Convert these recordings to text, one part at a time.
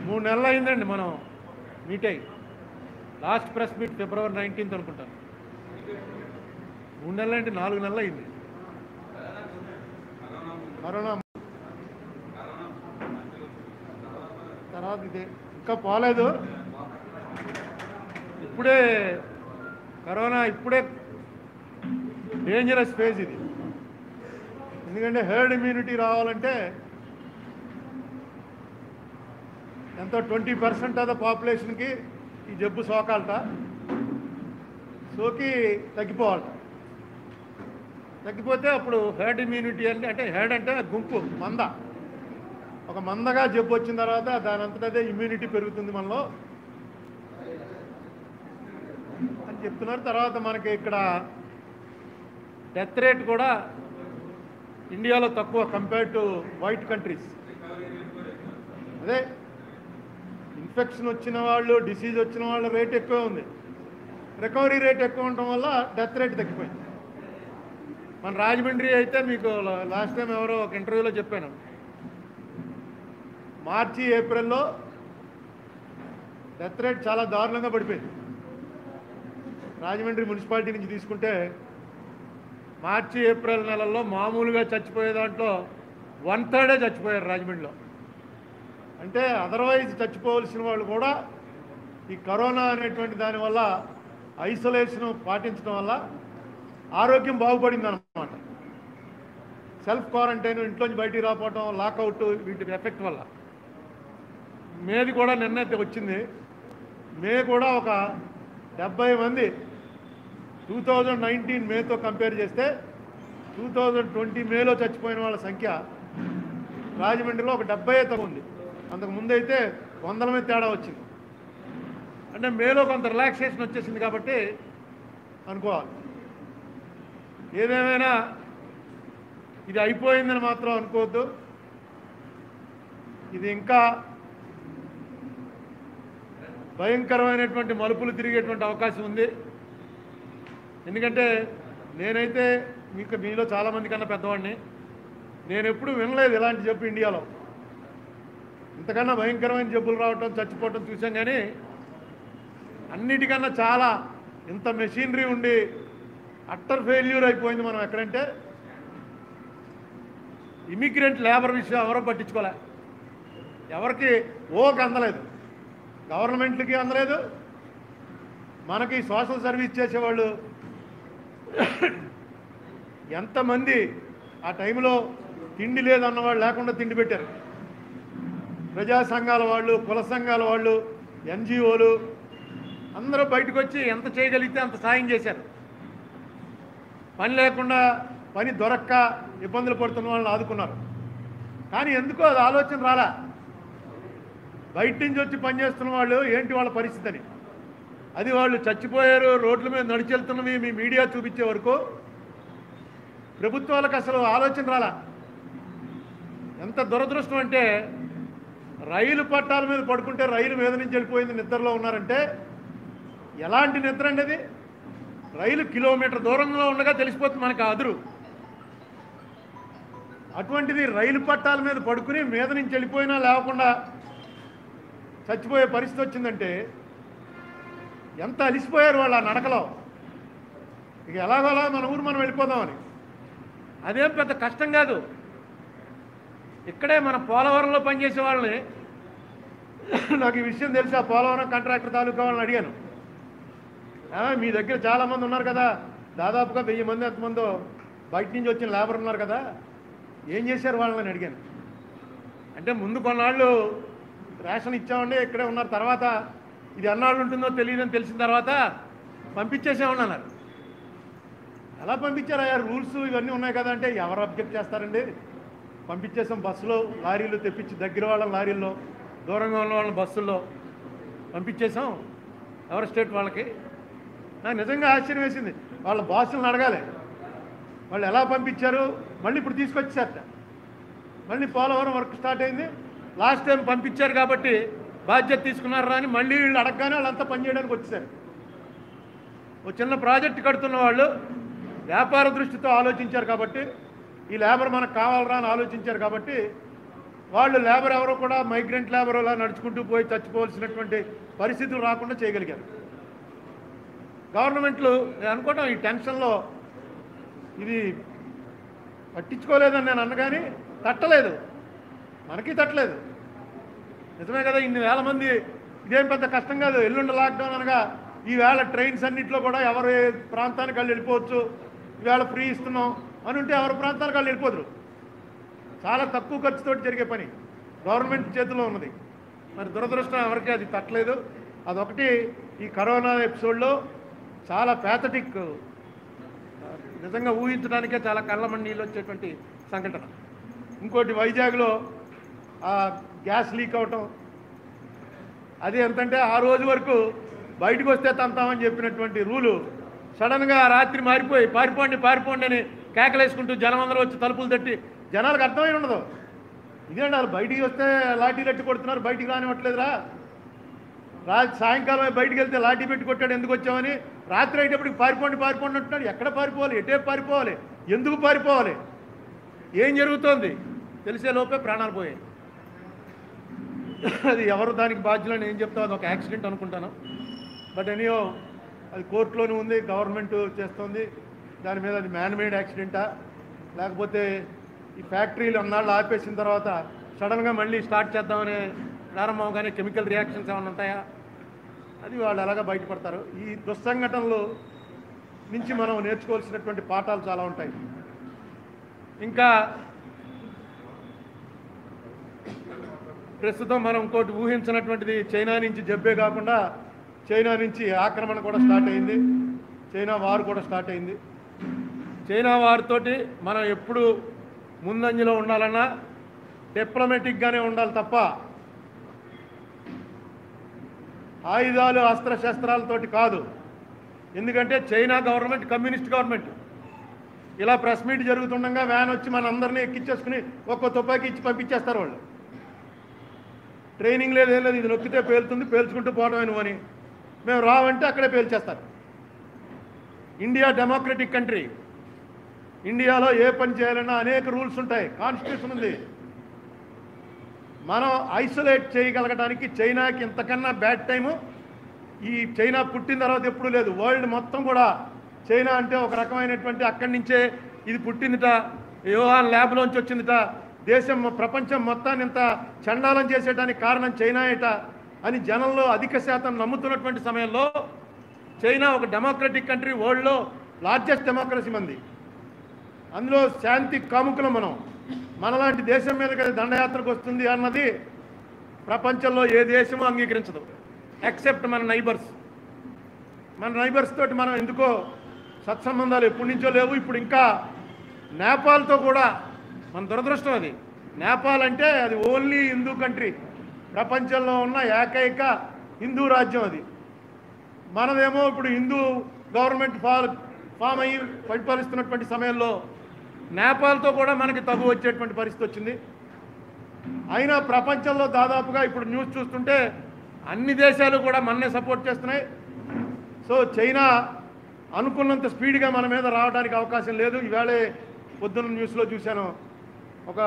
3 నెలలు అయిందండి మనం మీట్ అయ్యి. Last press meet February 19th అనుకుంటాను. 3 నెలలు అంటే 4 నెలలు అయింది. కరోనా తర్వాత ఇదే ఇంకా పోలేదు. ఇప్పుడే కరోనా ఇప్పుడే డేంజరస్ ఫేజ్ ఇది. ఎందుకంటే హెర్డ్ ఇమ్యూనిటీ రావాలంటే ఎంతో 20% ఆఫ్ ద పాపులేషన్కి ఈ జబ్బు సోకాలట, సోకి తగ్గిపోవాలట. తగ్గిపోతే అప్పుడు హెర్డ్ ఇమ్యూనిటీ అంటే హెర్డ్ అంటే గుంపు, మంద. ఒక మందగా జబ్బు వచ్చిన తర్వాత దాని అంతటదే ఇమ్యూనిటీ పెరుగుతుంది మనలో అని చెప్తున్నారు. తర్వాత మనకి ఇక్కడ డెత్ రేట్ కూడా ఇండియాలో తక్కువ కంపేర్డ్ టు వైట్ కంట్రీస్. అదే ఇన్ఫెక్షన్ వచ్చిన వాళ్ళు, డిసీజ్ వచ్చిన వాళ్ళ రేట్ ఎక్కువ ఉంది, రికవరీ రేట్ ఎక్కువ ఉండటం వల్ల డెత్ రేట్ తగ్గిపోయింది. మన రాజమండ్రి అయితే మీకు లాస్ట్ టైం ఎవరో ఒక ఇంటర్వ్యూలో చెప్పాను, మార్చి ఏప్రిల్లో డెత్ రేట్ చాలా దారుణంగా పడిపోయింది. రాజమండ్రి మున్సిపాలిటీ నుంచి తీసుకుంటే మార్చి ఏప్రిల్ నెలల్లో మామూలుగా చచ్చిపోయే దాంట్లో 1/3 చచ్చిపోయారు రాజమండ్రిలో. అంటే అదర్వైజ్ చచ్చిపోవలసిన వాళ్ళు కూడా ఈ కరోనా అనేటువంటి దానివల్ల ఐసోలేషన్ పాటించడం వల్ల ఆరోగ్యం బాగుపడింది అన్నమాట. సెల్ఫ్ క్వారంటైన్, ఇంట్లోంచి బయటికి రాకపోవటం, లాకౌట్, వీటి ఎఫెక్ట్ వల్ల. మేది కూడా నిన్న వచ్చింది. మే కూడా ఒక 70 మంది 2019 మేతో కంపేర్ చేస్తే 2020 మేలో చచ్చిపోయిన వాళ్ళ సంఖ్య రాజమండ్రిలో ఒక 70 తక్కువ ఉంది. అంతకు ముందైతే 100 మీద తేడా వచ్చింది. అంటే మేలో కొంత రిలాక్సేషన్ వచ్చేసింది కాబట్టి అనుకోవాలి. ఏదేమైనా ఇది అయిపోయిందని మాత్రం అనుకోవద్దు. ఇది ఇంకా భయంకరమైనటువంటి మలుపులు తిరిగేటువంటి అవకాశం ఉంది. ఎందుకంటే నేనైతే మీలో చాలామంది కన్నా పెద్దవాడిని, నేను ఎప్పుడు వినలేదు ఇలాంటి జబ్బు ఇండియాలో. ఇంతకన్నా భయంకరమైన జబ్బులు రావటం, చచ్చిపోవటం చూసాం. కానీ అన్నిటికన్నా చాలా ఇంత మెషినరీ ఉండి అట్టర్ ఫెయిల్యూర్ అయిపోయింది మనం ఎక్కడంటే ఇమిగ్రెంట్ లేబర్ విషయం ఎవరో పట్టించుకోలే. ఎవరికి అందలేదు, గవర్నమెంట్లకి అందలేదు, మనకి సోషల్ సర్వీస్ చేసేవాళ్ళు ఎంతమంది ఆ టైంలో తిండి లేదన్నవాళ్ళు లేకుండా తిండి పెట్టారు. ప్రజా సంఘాల వాళ్ళు, కుల సంఘాల వాళ్ళు, ఎన్జిఓలు అందరూ బయటకు వచ్చి ఎంత చేయగలిగితే అంత సాయం చేశారు. పని లేకుండా, పని దొరక్క ఇబ్బందులు పడుతున్న వాళ్ళని ఆదుకున్నారు. కానీ ఎందుకో అది ఆలోచన రాలా. బయట నుంచి వచ్చి పనిచేస్తున్న వాళ్ళు ఏంటి వాళ్ళ పరిస్థితి అని. అది వాళ్ళు చచ్చిపోయారు, రోడ్ల మీద నడిచెళ్తున్నవి మీ మీడియా చూపించే వరకు ప్రభుత్వాలకు అసలు ఆలోచన రాలా. ఎంత దురదృష్టం అంటే రైలు పట్టాల మీద పడుకుంటే రైలు మీద నుంచి వెళ్ళిపోయింది, నిద్రలో ఉన్నారంటే ఎలాంటి నిద్ర అండి అది? రైలు కిలోమీటర్ దూరంలో ఉండగా తెలిసిపోతుంది మనకు ఆ అదురు. అటువంటిది రైలు పట్టాల మీద పడుకుని మీద నుంచి వెళ్ళిపోయినా లేకుండా చచ్చిపోయే పరిస్థితి వచ్చిందంటే ఎంత అలిసిపోయారు వాళ్ళు ఆ నడకలో. ఇక ఎలాగోలా మన ఊరు మనం వెళ్ళిపోదామని. అదేం పెద్ద కష్టం కాదు. ఇక్కడే మన పోలవరంలో పనిచేసే వాళ్ళని, నాకు ఈ విషయం తెలిసి ఆ పోలవరం కాంట్రాక్టర్ తాలూకా వాళ్ళని అడిగాను, మీ దగ్గర చాలామంది ఉన్నారు కదా, దాదాపుగా 1000 మంది ఎంతమందో బయట నుంచి వచ్చిన లేబర్ ఉన్నారు కదా, ఏం చేశారు వాళ్ళని అడిగాను. అంటే ముందు కొన్నాళ్ళు రేషన్ ఇచ్చామండి, ఇక్కడే ఉన్నారు, తర్వాత ఇది ఎన్నాళ్ళు ఉంటుందో తెలియదని తెలిసిన తర్వాత పంపించేసామన్నారు. ఎలా పంపించారయ్యా? రూల్స్ ఇవన్నీ ఉన్నాయి కదా అంటే ఎవరు అబ్జెక్ట్ చేస్తారండి? పంపించేసాం, బస్సులో లారీలు తెప్పించి, దగ్గర వాళ్ళ లారీల్లో, దూరంగా ఉన్న వాళ్ళ బస్సుల్లో పంపించేసాం ఎవరి స్టేట్ వాళ్ళకి. నాకు నిజంగా ఆశ్చర్యం వేసింది. వాళ్ళ బాసులను అడగాలి వాళ్ళు ఎలా పంపించారు. మళ్ళీ ఇప్పుడు తీసుకొచ్చారట, మళ్ళీ పోలవరం వర్క్ స్టార్ట్ అయింది. లాస్ట్ టైం పంపించారు కాబట్టి బాధ్యత తీసుకున్నారా అని మళ్ళీ వీళ్ళు అడగగానే వాళ్ళంతా పనిచేయడానికి వచ్చేసారు. ఓ చిన్న ప్రాజెక్ట్ కడుతున్న వాళ్ళు వ్యాపార దృష్టితో ఆలోచించారు కాబట్టి, ఈ లేబర్ మనకు కావాలరా అని ఆలోచించారు కాబట్టి వాళ్ళు లేబర్ ఎవరో కూడా మైగ్రెంట్ లేబర్ అలా నడుచుకుంటూ పోయి చచ్చిపోవాల్సినటువంటి పరిస్థితులు రాకుండా చేయగలిగారు. గవర్నమెంట్లు నేను అనుకోవటం ఈ టెన్షన్లో ఇది పట్టించుకోలేదని నేను అన్నగాని తట్టలేదు, మనకి తట్టలేదు. నిజమే కదా, ఇన్ని వేల మంది, ఇదేం పెద్ద కష్టం కాదు. ఎల్లుండి లాక్డౌన్ అనగా ఈవేళ ట్రైన్స్ అన్నింటిలో కూడా ఎవరి ప్రాంతానికి వాళ్ళు వెళ్ళిపోవచ్చు, ఈవేళ ఫ్రీ ఇస్తున్నాం అని ఉంటే ఎవరి ప్రాంతానికి వాళ్ళు వెళ్ళిపోదురు. చాలా తక్కువ ఖర్చుతో జరిగే పని గవర్నమెంట్ చేతిలో ఉన్నది. మరి దురదృష్టం ఎవరికి అది తట్టలేదు. అదొకటి ఈ కరోనా ఎపిసోడ్లో చాలా ప్యాథటిక్, నిజంగా ఊహించడానికే చాలా కళ్ళమన్నీళ్ళు వచ్చేటువంటి సంఘటన. ఇంకోటి వైజాగ్లో ఆ గ్యాస్ లీక్ అవటం, అది ఎంతంటే ఆ రోజు వరకు బయటకు వస్తే తంతామని చెప్పినటువంటి రూలు సడన్గా రాత్రి మారిపోయి పారిపోండి అని కేకలేసుకుంటూ జనం అందరూ వచ్చి తలుపులు తట్టి, జనాలకు అర్థమై ఉండదు. ఇదేంటి వాళ్ళు బయటికి వస్తే లాఠీలు ఎట్టి కొడుతున్నారు, బయటికి రానివ్వట్లేదురా, సాయంకాలం బయటికి వెళ్తే లాఠీ పెట్టి కొట్టాడు, ఎందుకు వచ్చామని. రాత్రి అయ్యేటప్పటికి పారిపోండి అంటున్నాడు. ఎక్కడ పారిపోవాలి, ఎటే పారిపోవాలి, ఎందుకు పారిపోవాలి, ఏం జరుగుతోంది తెలిసే లోపే ప్రాణాలు పోయాయి. అది ఎవరు దానికి బాధ్యులని ఏం చెప్తావు, అది ఒక యాక్సిడెంట్ అనుకుంటాను. బట్ ఎనీయో అది కోర్టులోనే ఉంది, గవర్నమెంట్ చేస్తుంది దాని మీద. అది మ్యాన్మేడ్ యాక్సిడెంటా, లేకపోతే ఈ ఫ్యాక్టరీలు అన్నాళ్ళు ఆపేసిన తర్వాత సడన్గా మళ్ళీ స్టార్ట్ చేద్దామనే ప్రారంభంగానే కెమికల్ రియాక్షన్స్ ఏమైనా ఉంటాయా, అది వాళ్ళు ఎలాగా బయటపడతారు. ఈ దుస్సంఘటనలు నుంచి మనం నేర్చుకోవాల్సినటువంటి పాఠాలు చాలా ఉంటాయి. ఇంకా ప్రస్తుతం మనం ఇంకోటి ఊహించినటువంటిది, చైనా నుంచి జబ్బే కాకుండా చైనా నుంచి ఆక్రమణ కూడా స్టార్ట్ అయింది, చైనా వార్ కూడా స్టార్ట్ అయింది. చైనా వారితోటి మనం ఎప్పుడు ముందంజలో ఉండాలన్నా డిప్లొమాటిక్గానే ఉండాలి తప్ప ఆయుధాలు అస్త్రశస్త్రాలతోటి కాదు. ఎందుకంటే చైనా గవర్నమెంట్ కమ్యూనిస్ట్ గవర్నమెంట్. ఇలా ప్రెస్ మీట్ జరుగుతుండగా వ్యాన్ వచ్చి మన అందరినీ ఎక్కించేసుకుని ఒక్కో తుపాకీ ఇచ్చి పంపించేస్తారు వాళ్ళు. ట్రైనింగ్ లేదు, ఏం లేదు, ఇది నొక్కితే పేలుతుంది, పేల్చుకుంటూ పోవడమే నువ్వు అని. మేము రావంటే అక్కడే పేల్చేస్తారు. India democratic country. ఇండియాలో ఏ పని చేయాలన్నా అనేక రూల్స్ ఉంటాయి, కాన్స్టిట్యూషన్ ఉంది. మనం ఐసోలేట్ చేయగలగడానికి చైనాకి ఇంతకన్నా బ్యాడ్ టైము ఈ చైనా పుట్టిన తర్వాత ఎప్పుడూ లేదు. వరల్డ్ మొత్తం కూడా చైనా అంటే ఒక రకమైనటువంటి అక్కడి నుంచే ఇది పుట్టిందిట, యూహాన్ ల్యాబ్లోంచి వచ్చిందిట, దేశం ప్రపంచం మొత్తాన్ని ఇంత చండాలం చేసేటానికి కారణం చైనా ఏట అని జనంలో అధిక శాతం నమ్ముతున్నటువంటి సమయంలో చైనా ఒక డెమోక్రటిక్ కంట్రీ, వరల్డ్లో లార్జెస్ట్ డెమోక్రసీ మంది. అందులో శాంతి కాముకులం మనం. మనలాంటి దేశం మీద కదా దండయాత్రకు వస్తుంది అన్నది ప్రపంచంలో ఏ దేశమూ అంగీకరించదు ఎక్సెప్ట్ మన నైబర్స్. మన నైబర్స్ తోటి మనం ఎందుకో సత్సంబంధాలు ఎప్పటి నుంచో లేవు. ఇప్పుడు ఇంకా నేపాల్తో కూడా మన దురదృష్టం అది. నేపాల్ అంటే అది ఓన్లీ హిందూ కంట్రీ, ప్రపంచంలో ఉన్న ఏకైక హిందూ రాజ్యం అది. మనదేమో ఇప్పుడు హిందూ గవర్నమెంట్ ఫామ్ అయ్యి పరిపాలిస్తున్నటువంటి సమయంలో నేపాల్తో కూడా మనకి తగు వచ్చేటువంటి పరిస్థితి వచ్చింది. అయినా ప్రపంచంలో దాదాపుగా ఇప్పుడు న్యూస్ చూస్తుంటే అన్ని దేశాలు కూడా మననే సపోర్ట్ చేస్తున్నాయి. సో చైనా అనుకున్నంత స్పీడ్గా మన మీద రావడానికి అవకాశం లేదు. ఈవేళే పొద్దున్న న్యూస్లో చూశాను, ఒక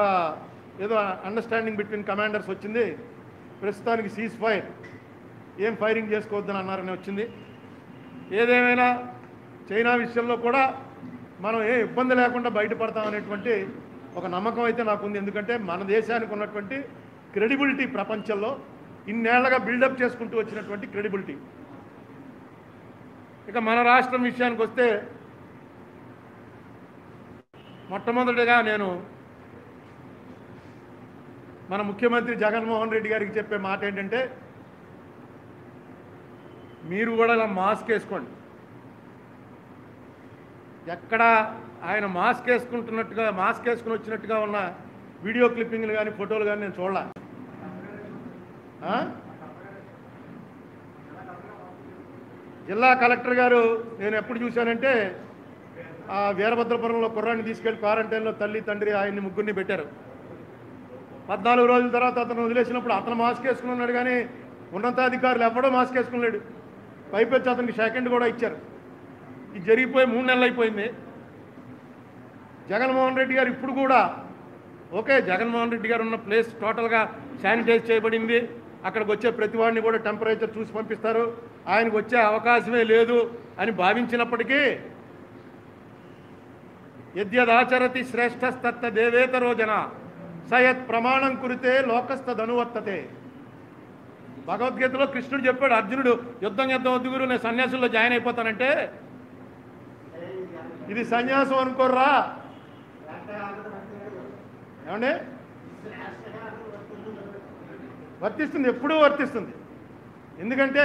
ఏదో అండర్స్టాండింగ్ బిట్వీన్ కమాండర్స్ వచ్చింది, ప్రస్తుతానికి సీజ్ ఫైర్, ఏం ఫైరింగ్ చేసుకోవద్దని అన్నారని వచ్చింది. ఏదేమైనా చైనా విషయంలో కూడా మనం ఏ ఇబ్బంది లేకుండా బయటపడతామనేటువంటి ఒక నమ్మకం అయితే నాకుంది. ఎందుకంటే మన దేశానికి ఉన్నటువంటి క్రెడిబిలిటీ ప్రపంచంలో ఇన్నేళ్లగా బిల్డప్ చేసుకుంటూ వచ్చినటువంటి క్రెడిబిలిటీ. ఇక మన రాష్ట్రం విషయానికి వస్తే మొట్టమొదటిగా నేను మన ముఖ్యమంత్రి జగన్మోహన్ రెడ్డి గారికి చెప్పే మాట ఏంటంటే, మీరు కూడా ఇలా మాస్క్ వేసుకోండి. ఎక్కడ ఆయన మాస్క్ వేసుకుని వచ్చినట్టుగా ఉన్న వీడియో క్లిప్పింగ్లు కానీ ఫోటోలు కానీ నేను చూడలే. జిల్లా కలెక్టర్ గారు నేను ఎప్పుడు చూశానంటే, ఆ వీరభద్రపురంలో కుర్రాన్ని తీసుకెళ్లి క్వారంటైన్లో తల్లి తండ్రి ఆయన్ని ముగ్గురిని పెట్టారు. 14 రోజుల తర్వాత అతను వదిలేసినప్పుడు అతను మాస్క్ వేసుకుని ఉన్నాడు, కానీ ఉన్నతాధికారులు ఎవడో మాస్క్ వేసుకున్నాడు. పైపెచ్చి అతనికి సెకండ్ కూడా ఇచ్చారు. ఇది జరిగిపోయి 3 నెలలు అయిపోయింది. జగన్మోహన్ రెడ్డి గారు ఇప్పుడు కూడా ఓకే, జగన్మోహన్ రెడ్డి గారు ఉన్న ప్లేస్ టోటల్గా శానిటైజ్ చేయబడింది. అక్కడికి వచ్చే ప్రతి వాడిని కూడా టెంపరేచర్ చూసి పంపిస్తారు. ఆయనకు వచ్చే అవకాశమే లేదు అని భావించినప్పటికీ యద్యదాచరతి శ్రేష్టస్తత్త దేవేతరో జన సయత్ ప్రమాణం కురితే లోకస్తదనువర్తతే. భగవద్గీతలో కృష్ణుడు చెప్పాడు, అర్జునుడు యుద్ధం వద్దు గురు, నేను సన్యాసుల్లో జాయిన్ అయిపోతానంటే, ఇది సన్యాసం అనుకోర్రా ఏమండి, వర్తిస్తుంది, ఎప్పుడూ వర్తిస్తుంది. ఎందుకంటే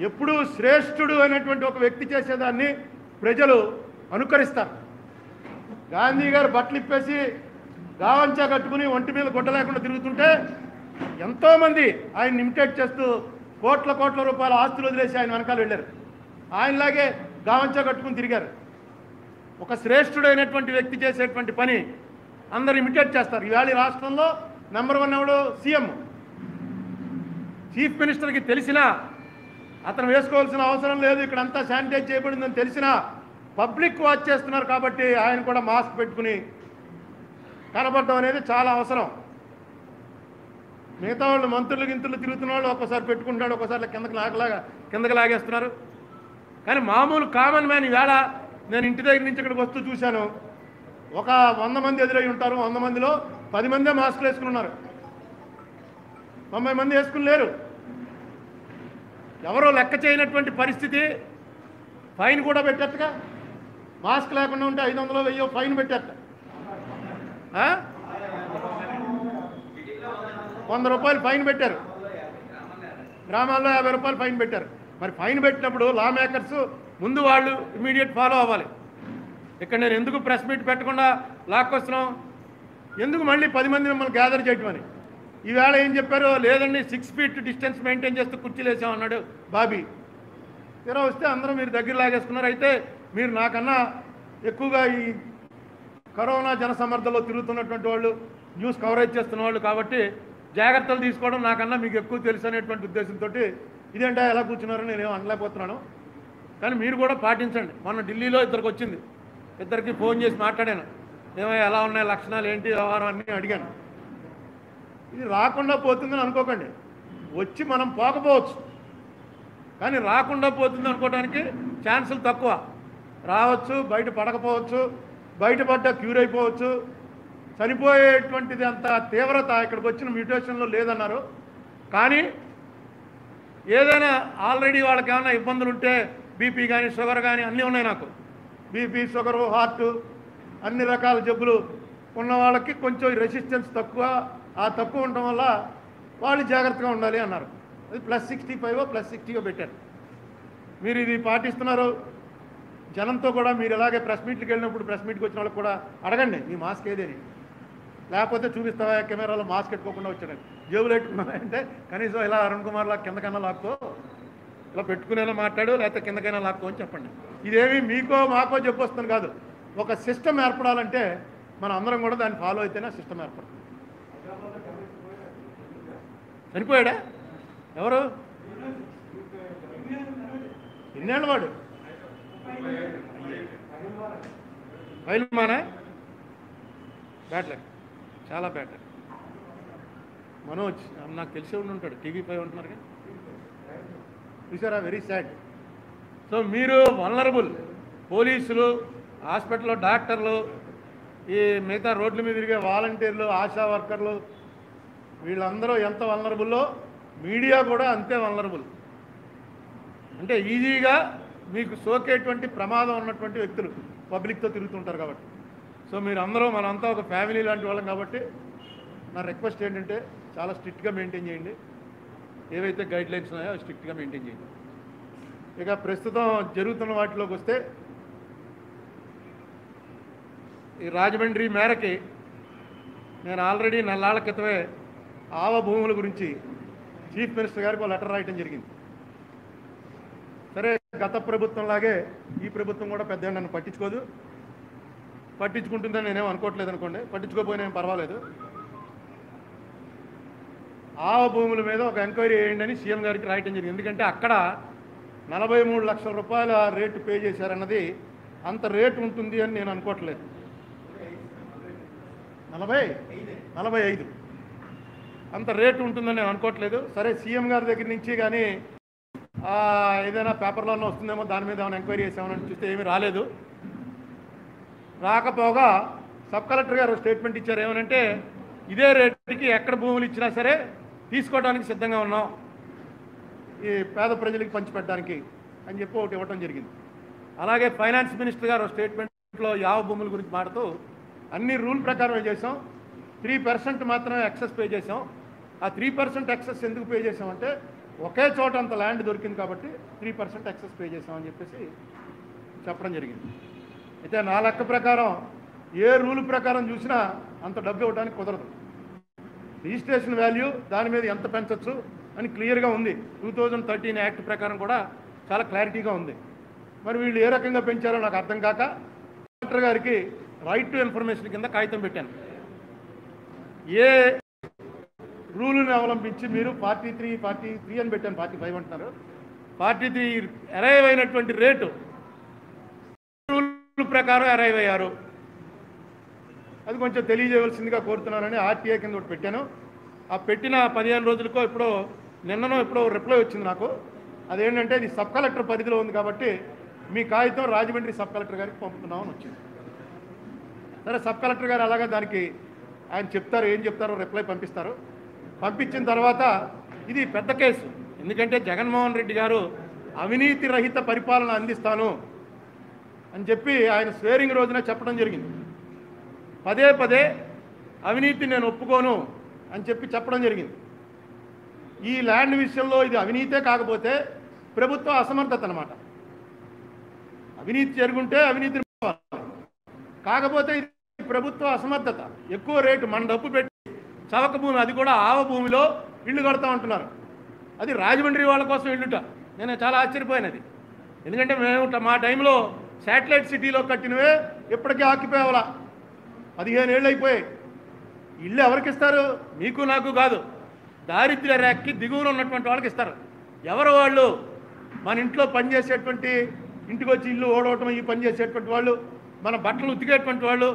ఎప్పుడూ శ్రేష్ఠుడు అనేటువంటి ఒక వ్యక్తి చేసేదాన్ని ప్రజలు అనుకరిస్తారు. గాంధీ గారు బట్టలు ఇప్పేసి గావంచా కట్టుకుని ఒంటి మీద గుడ్డ లేకుండా తిరుగుతుంటే ఎంతోమంది ఆయన ఇమిటేట్ చేస్తూ కోట్ల రూపాయల ఆస్తులు వదిలేసి ఆయన వెనకాల వెళ్ళారు. ఆయనలాగే గావంచా కట్టుకుని తిరిగారు. ఒక శ్రేష్ఠుడైనటువంటి వ్యక్తి చేసేటువంటి పని అందరు ఇమిటేట్ చేస్తారు. ఈవేళ ఈ రాష్ట్రంలో నెంబర్ 1 ఎవడు? సీఎం. చీఫ్ మినిస్టర్కి తెలిసినా అతను వేసుకోవాల్సిన అవసరం లేదు, ఇక్కడంతా శానిటైజ్ చేయబడిందని తెలిసినా పబ్లిక్ వాచ్ చేస్తున్నారు కాబట్టి ఆయన కూడా మాస్క్ పెట్టుకుని కనబడడం అనేది చాలా అవసరం. మిగతా వాళ్ళు మంత్రులు గింతులు తిరుగుతున్న వాళ్ళు ఒక్కోసారి పెట్టుకుంటున్నాడు, ఒక్కోసారి కిందకి లాగేస్తున్నారు. కానీ మామూలు కామన్ మ్యాన్ ఈవేళ నేను ఇంటి దగ్గర నుంచి ఇక్కడికి వస్తూ చూశాను, ఒక 100 మంది ఎదురై ఉంటారు. 100 మందిలో 10 మందే మాస్కులు వేసుకుని ఉన్నారు, 90 మంది వేసుకుని లేరు. ఎవరో లెక్క చేయనటువంటి పరిస్థితి. ఫైన్ కూడా పెట్టేట్టుగా, మాస్క్ లేకుండా ఉంటే 500 1000 ఫైన్ పెట్టేట. 100 రూపాయలు ఫైన్ పెట్టారు, గ్రామాల్లో 50 రూపాయలు ఫైన్ పెట్టారు. మరి ఫైన్ పెట్టినప్పుడు లా మేకర్స్ ముందు వాళ్ళు ఇమీడియట్ ఫాలో అవ్వాలి. ఇక్కడ నేను ఎందుకు ప్రెస్ మీట్ పెట్టకుండా లాక్కొస్తున్నాం, ఎందుకు మళ్ళీ 10 మంది మిమ్మల్ని గ్యాదర్ చేయటమని. ఈవేళ ఏం చెప్పారు, లేదండి 6 ఫీట్ డిస్టెన్స్ మెయింటైన్ చేస్తూ కుర్చీలు వేసాం అన్నాడు బాబీ. తీరా వస్తే అందరూ మీరు దగ్గర లాగేసుకున్నారు. అయితే మీరు నాకన్నా ఎక్కువగా ఈ కరోనా జనసమర్థలో తిరుగుతున్నటువంటి వాళ్ళు, న్యూస్ కవరేజ్ చేస్తున్న వాళ్ళు కాబట్టి జాగ్రత్తలు తీసుకోవడం నాకన్నా మీకు ఎక్కువ తెలుసు అనేటువంటి ఉద్దేశంతో ఇదేంటా ఎలా కూర్చున్నారో నేనేమో అనలేకపోతున్నాను. కానీ మీరు కూడా పాటించండి. మొన్న ఢిల్లీలో ఇద్దరికి వచ్చింది, ఇద్దరికి ఫోన్ చేసి మాట్లాడాను, ఏమో ఎలా ఉన్నాయి లక్షణాలు ఏంటి వ్యవహారం అన్నీ అడిగాను. ఇది రాకుండా పోతుందని అనుకోకండి, వచ్చి మనం పోకపోవచ్చు, కానీ రాకుండా పోతుంది అనుకోవడానికి ఛాన్సులు తక్కువ. రావచ్చు, బయట పడకపోవచ్చు, బయటపడ్డ క్యూర్ అయిపోవచ్చు. చనిపోయేటువంటిది అంత తీవ్రత ఇక్కడికి వచ్చిన మ్యూటేషన్లో లేదన్నారు. కానీ ఏదైనా ఆల్రెడీ వాళ్ళకి ఏమైనా ఇబ్బందులు ఉంటే బీపీ కానీ షుగర్ కానీ అన్నీ ఉన్నాయి. నాకు బీపీ, షుగరు, హార్ట్ అన్ని రకాల జబ్బులు ఉన్న వాళ్ళకి కొంచెం రెసిస్టెన్స్ తక్కువ. ఆ తక్కువ ఉండటం వల్ల వాళ్ళు జాగ్రత్తగా ఉండాలి అన్నారు. అది +65 +60 పెట్టారు. మీరు ఇది పాటిస్తున్నారు. జనంతో కూడా మీరు ఎలాగే ప్రెస్ మీట్కి వెళ్ళినప్పుడు ప్రెస్ మీట్కి వచ్చిన వాళ్ళకి కూడా అడగండి, మీ మాస్క్ ఏదేని, లేకపోతే చూపిస్తావా కెమెరాలో మాస్క్ పెట్టుకోకుండా వచ్చాడు, జేబులు పెట్టుకున్నావా అంటే కనీసం ఇలా అరుణ్ కుమార్ లా కిందకైనా లాక్కో, ఇలా పెట్టుకునేలా మాట్లాడు, లేకపోతే కిందకైనా లాక్కో అని చెప్పండి. ఇదేమి మీకో మాకో చెప్పొస్తుంది కాదు. ఒక సిస్టమ్ ఏర్పడాలంటే మనం అందరం కూడా దాన్ని ఫాలో అయితేనే సిస్టమ్ ఏర్పడుతుంది. చనిపోయాడా ఎవరు? ఎన్నేళ్ళ వాడు? ఫైల్మానా? బ్యాట్లర్, చాలా బ్యాటర్. మనోజ్ నాకు తెలిసే ఉంటాడు, టీవీ5 ఉంటున్నారు కానీ చూసారా, వెరీ సాడ్. సో మీరు వల్నరబుల్. పోలీసులు, హాస్పిటల్లో డాక్టర్లు, ఈ మిగతా రోడ్ల మీద తిరిగే వాలంటీర్లు, ఆశా వర్కర్లు, వీళ్ళందరూ ఎంత వల్నరబుల్లో మీడియా కూడా అంతే వల్నరబుల్. అంటే ఈజీగా మీకు సోకేటువంటి ప్రమాదం ఉన్నటువంటి వ్యక్తులు పబ్లిక్తో తిరుగుతుంటారు కాబట్టి. సో మీరు అందరూ మనంతా ఒక ఫ్యామిలీ లాంటి వాళ్ళం కాబట్టి నా రిక్వెస్ట్ ఏంటంటే చాలా స్ట్రిక్ట్గా మెయింటైన్ చేయండి. ఏవైతే గైడ్లైన్స్ ఉన్నాయో అవి స్ట్రిక్ట్గా మెయింటైన్ చేయండి. ఇక ప్రస్తుతం జరుగుతున్న వాటిలోకి వస్తే, ఈ రాజమండ్రి మేరకి నేను ఆల్రెడీ నెలల క్రితమే ఆవ భూముల గురించి చీఫ్ మినిస్టర్ గారికి ఒక లెటర్ రాయటం జరిగింది. సరే, గత ప్రభుత్వంలాగే ఈ ప్రభుత్వం కూడా పెద్ద నన్ను పట్టించుకోదు, పట్టించుకుంటుందని నేనేం అనుకోవట్లేదు అనుకోండి, పట్టించుకోకపోయినా ఏం పర్వాలేదు. ఆవ భూముల మీద ఒక ఎంక్వైరీ చేయండి అని సీఎం గారికి రాయటం జరిగింది. ఎందుకంటే అక్కడ 43 లక్షల రూపాయల రేటు పే చేశారన్నది అంత రేటు ఉంటుంది అని నేను అనుకోవట్లేదు. 45 అంత రేటు ఉంటుందని నేను అనుకోవట్లేదు. సరే, సీఎం గారి దగ్గర నుంచి కానీ ఏదైనా పేపర్లోనే వస్తుందేమో, దాని మీద ఏమైనా ఎంక్వైరీ చేసామని చూస్తే ఏమీ రాలేదు. రాకపోగా సబ్ కలెక్టర్ గారు స్టేట్మెంట్ ఇచ్చారు. ఏమనంటే, ఇదే రేటుకి ఎక్కడ భూములు ఇచ్చినా సరే తీసుకోవడానికి సిద్ధంగా ఉన్నాం, ఈ పేద ప్రజలకు పంచిపెట్టడానికి అని చెప్పి ఒకటి ఇవ్వటం జరిగింది. అలాగే ఫైనాన్స్ మినిస్టర్ గారు స్టేట్మెంట్లో యావ భూముల గురించి మాట్లాడుతూ అన్ని రూల్ ప్రకారమే చేసాం, 3% మాత్రమే ఎక్సెస్ పే చేసాం. ఆ 3% ఎక్సెస్ ఎందుకు పే చేసామంటే, ఒకే చోట అంత ల్యాండ్ దొరికింది కాబట్టి 3% ఎక్సెస్ పే చేసామని చెప్పేసి చెప్పడం జరిగింది. అయితే నా లెక్క ప్రకారం ఏ రూల్ ప్రకారం చూసినా అంత డబ్బు ఇవ్వడానికి కుదరదు. రిజిస్ట్రేషన్ వాల్యూ దాని మీద ఎంత పెంచవచ్చు అని క్లియర్గా ఉంది. 2013 యాక్ట్ ప్రకారం కూడా చాలా క్లారిటీగా ఉంది. మరి వీళ్ళు ఏ రకంగా పెంచారో నాకు అర్థం కాక కలెక్టర్ గారికి రైట్ టు ఇన్ఫర్మేషన్ కింద కాగితం పెట్టాను. ఏ రూల్ని అవలంబించి మీరు 43 అని పెట్టాను, 45 అంటున్నారు, 43 అరైవ్ అయినటువంటి రేటు రూల్ ప్రకారం అరైవ్ అయ్యారు, అది కొంచెం తెలియజేయవలసిందిగా కోరుతున్నానని ఆర్టీఐ కింద ఒకటి పెట్టాను. ఆ పెట్టిన 15 రోజులకో ఎప్పుడో నిన్ననో ఎప్పుడో రిప్లై వచ్చింది నాకు. అదేంటంటే, ఇది సబ్ కలెక్టర్ పరిధిలో ఉంది కాబట్టి మీ కాగితం రాజమండ్రి సబ్ కలెక్టర్ గారికి పంపుతున్నామని వచ్చింది. సరే, సబ్ కలెక్టర్ గారు అలాగా దానికి ఆయన చెప్తారు, ఏం చెప్తారో రిప్లై పంపిస్తారు. పంపించిన తర్వాత ఇది పెద్ద కేసు, ఎందుకంటే జగన్మోహన్ రెడ్డి గారు అవినీతి రహిత పరిపాలన అందిస్తాను అని చెప్పి ఆయన స్వేరింగ్ రోజున చెప్పడం జరిగింది. పదే పదే అవినీతి నేను ఒప్పుకోను అని చెప్పడం జరిగింది. ఈ ల్యాండ్ విషయంలో ఇది అవినీతే కాకపోతే ప్రభుత్వ అసమర్థత అన్నమాట. అవినీతి జరుగుంటే అవినీతి కాకపోతే ఇది ప్రభుత్వ అసమర్థత. ఎక్కువ రేటు మన డబ్బు పెట్టి చవక భూమి, అది కూడా ఆవ భూమిలో ఇళ్ళు కడతా ఉంటున్నారు. అది రాజమండ్రి వాళ్ళ కోసం ఇల్లుట. నేను చాలా ఆశ్చర్యపోయినది. ఎందుకంటే మేము మా టైంలో శాటిలైట్ సిటీలో కట్టినవే ఇప్పటికీ ఆక్యుపై అవ్వాలా, 15 ఏళ్ళు అయిపోయాయి. ఇల్లు ఎవరికి ఇస్తారు? మీకు నాకు కాదు, దారిద్ర్య రేఖకి దిగువన ఉన్నటువంటి వాళ్ళకి ఇస్తారు. ఎవరు వాళ్ళు? మన ఇంట్లో పనిచేసేటువంటి, ఇంటికి వచ్చి ఇల్లు ఓడవటం ఈ పని చేసేటువంటి వాళ్ళు, మన బట్టలు ఉతికేటువంటి వాళ్ళు,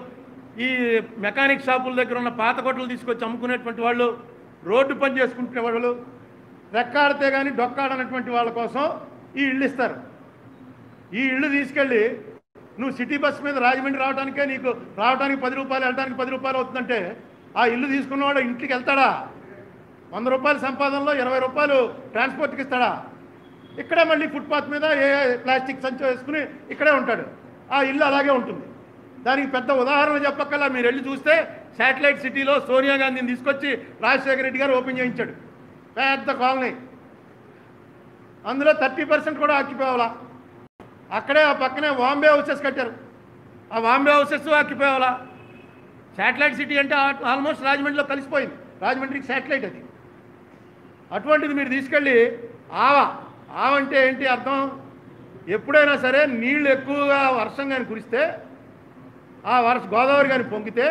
ఈ మెకానిక్ షాపుల దగ్గర ఉన్న పాత కొట్టలు తీసుకొచ్చి అమ్ముకునేటువంటి వాళ్ళు, రోడ్డు పని చేసుకుంటునే వాళ్ళు, రెక్కాడితే కానీ డొక్కాడనటువంటి వాళ్ళ కోసం ఈ ఇళ్ళు ఇస్తారు. ఈ ఇళ్ళు తీసుకెళ్ళి నువ్వు సిటీ బస్ మీద రాజమండ్రి రావడానికే నీకు రావడానికి 10 రూపాయలు, వెళ్ళడానికి 10 రూపాయలు అవుతుందంటే ఆ ఇల్లు తీసుకున్నవాడు ఇంటికి వెళ్తాడా? 100 రూపాయల సంపాదనలో 20 రూపాయలు ట్రాన్స్పోర్ట్కి ఇస్తాడా? ఇక్కడే మళ్ళీ ఫుట్పాత్ మీద ఏ ప్లాస్టిక్ సంచి వేసుకుని ఇక్కడే ఉంటాడు. ఆ ఇల్లు అలాగే ఉంటుంది. దానికి పెద్ద ఉదాహరణ చెప్పక్కల్లా మీరు వెళ్ళి చూస్తే శాటిలైట్ సిటీలో సోనియా గాంధీని తీసుకొచ్చి రాజశేఖర రెడ్డి గారు ఓపెన్ చేయించాడు, పెద్ద కాలనీ. అందులో 30% కూడా ఆక్యుపై అవ్వాలా. అక్కడే ఆ పక్కనే వాంబే హౌసెస్ కట్టారు, ఆ వాంబే హౌసెస్ ఆక్యుపై అవ్వాలా. శాటిలైట్ సిటీ అంటే ఆల్మోస్ట్ రాజమండ్రిలో కలిసిపోయింది, రాజమండ్రికి శాటిలైట్ అది. అటువంటిది మీరు తీసుకెళ్ళి ఆవంటే ఏంటి అర్థం? ఎప్పుడైనా సరే నీళ్లు ఎక్కువగా వర్షం కానీ కురిస్తే, ఆ గోదావరి కానీ పొంగితే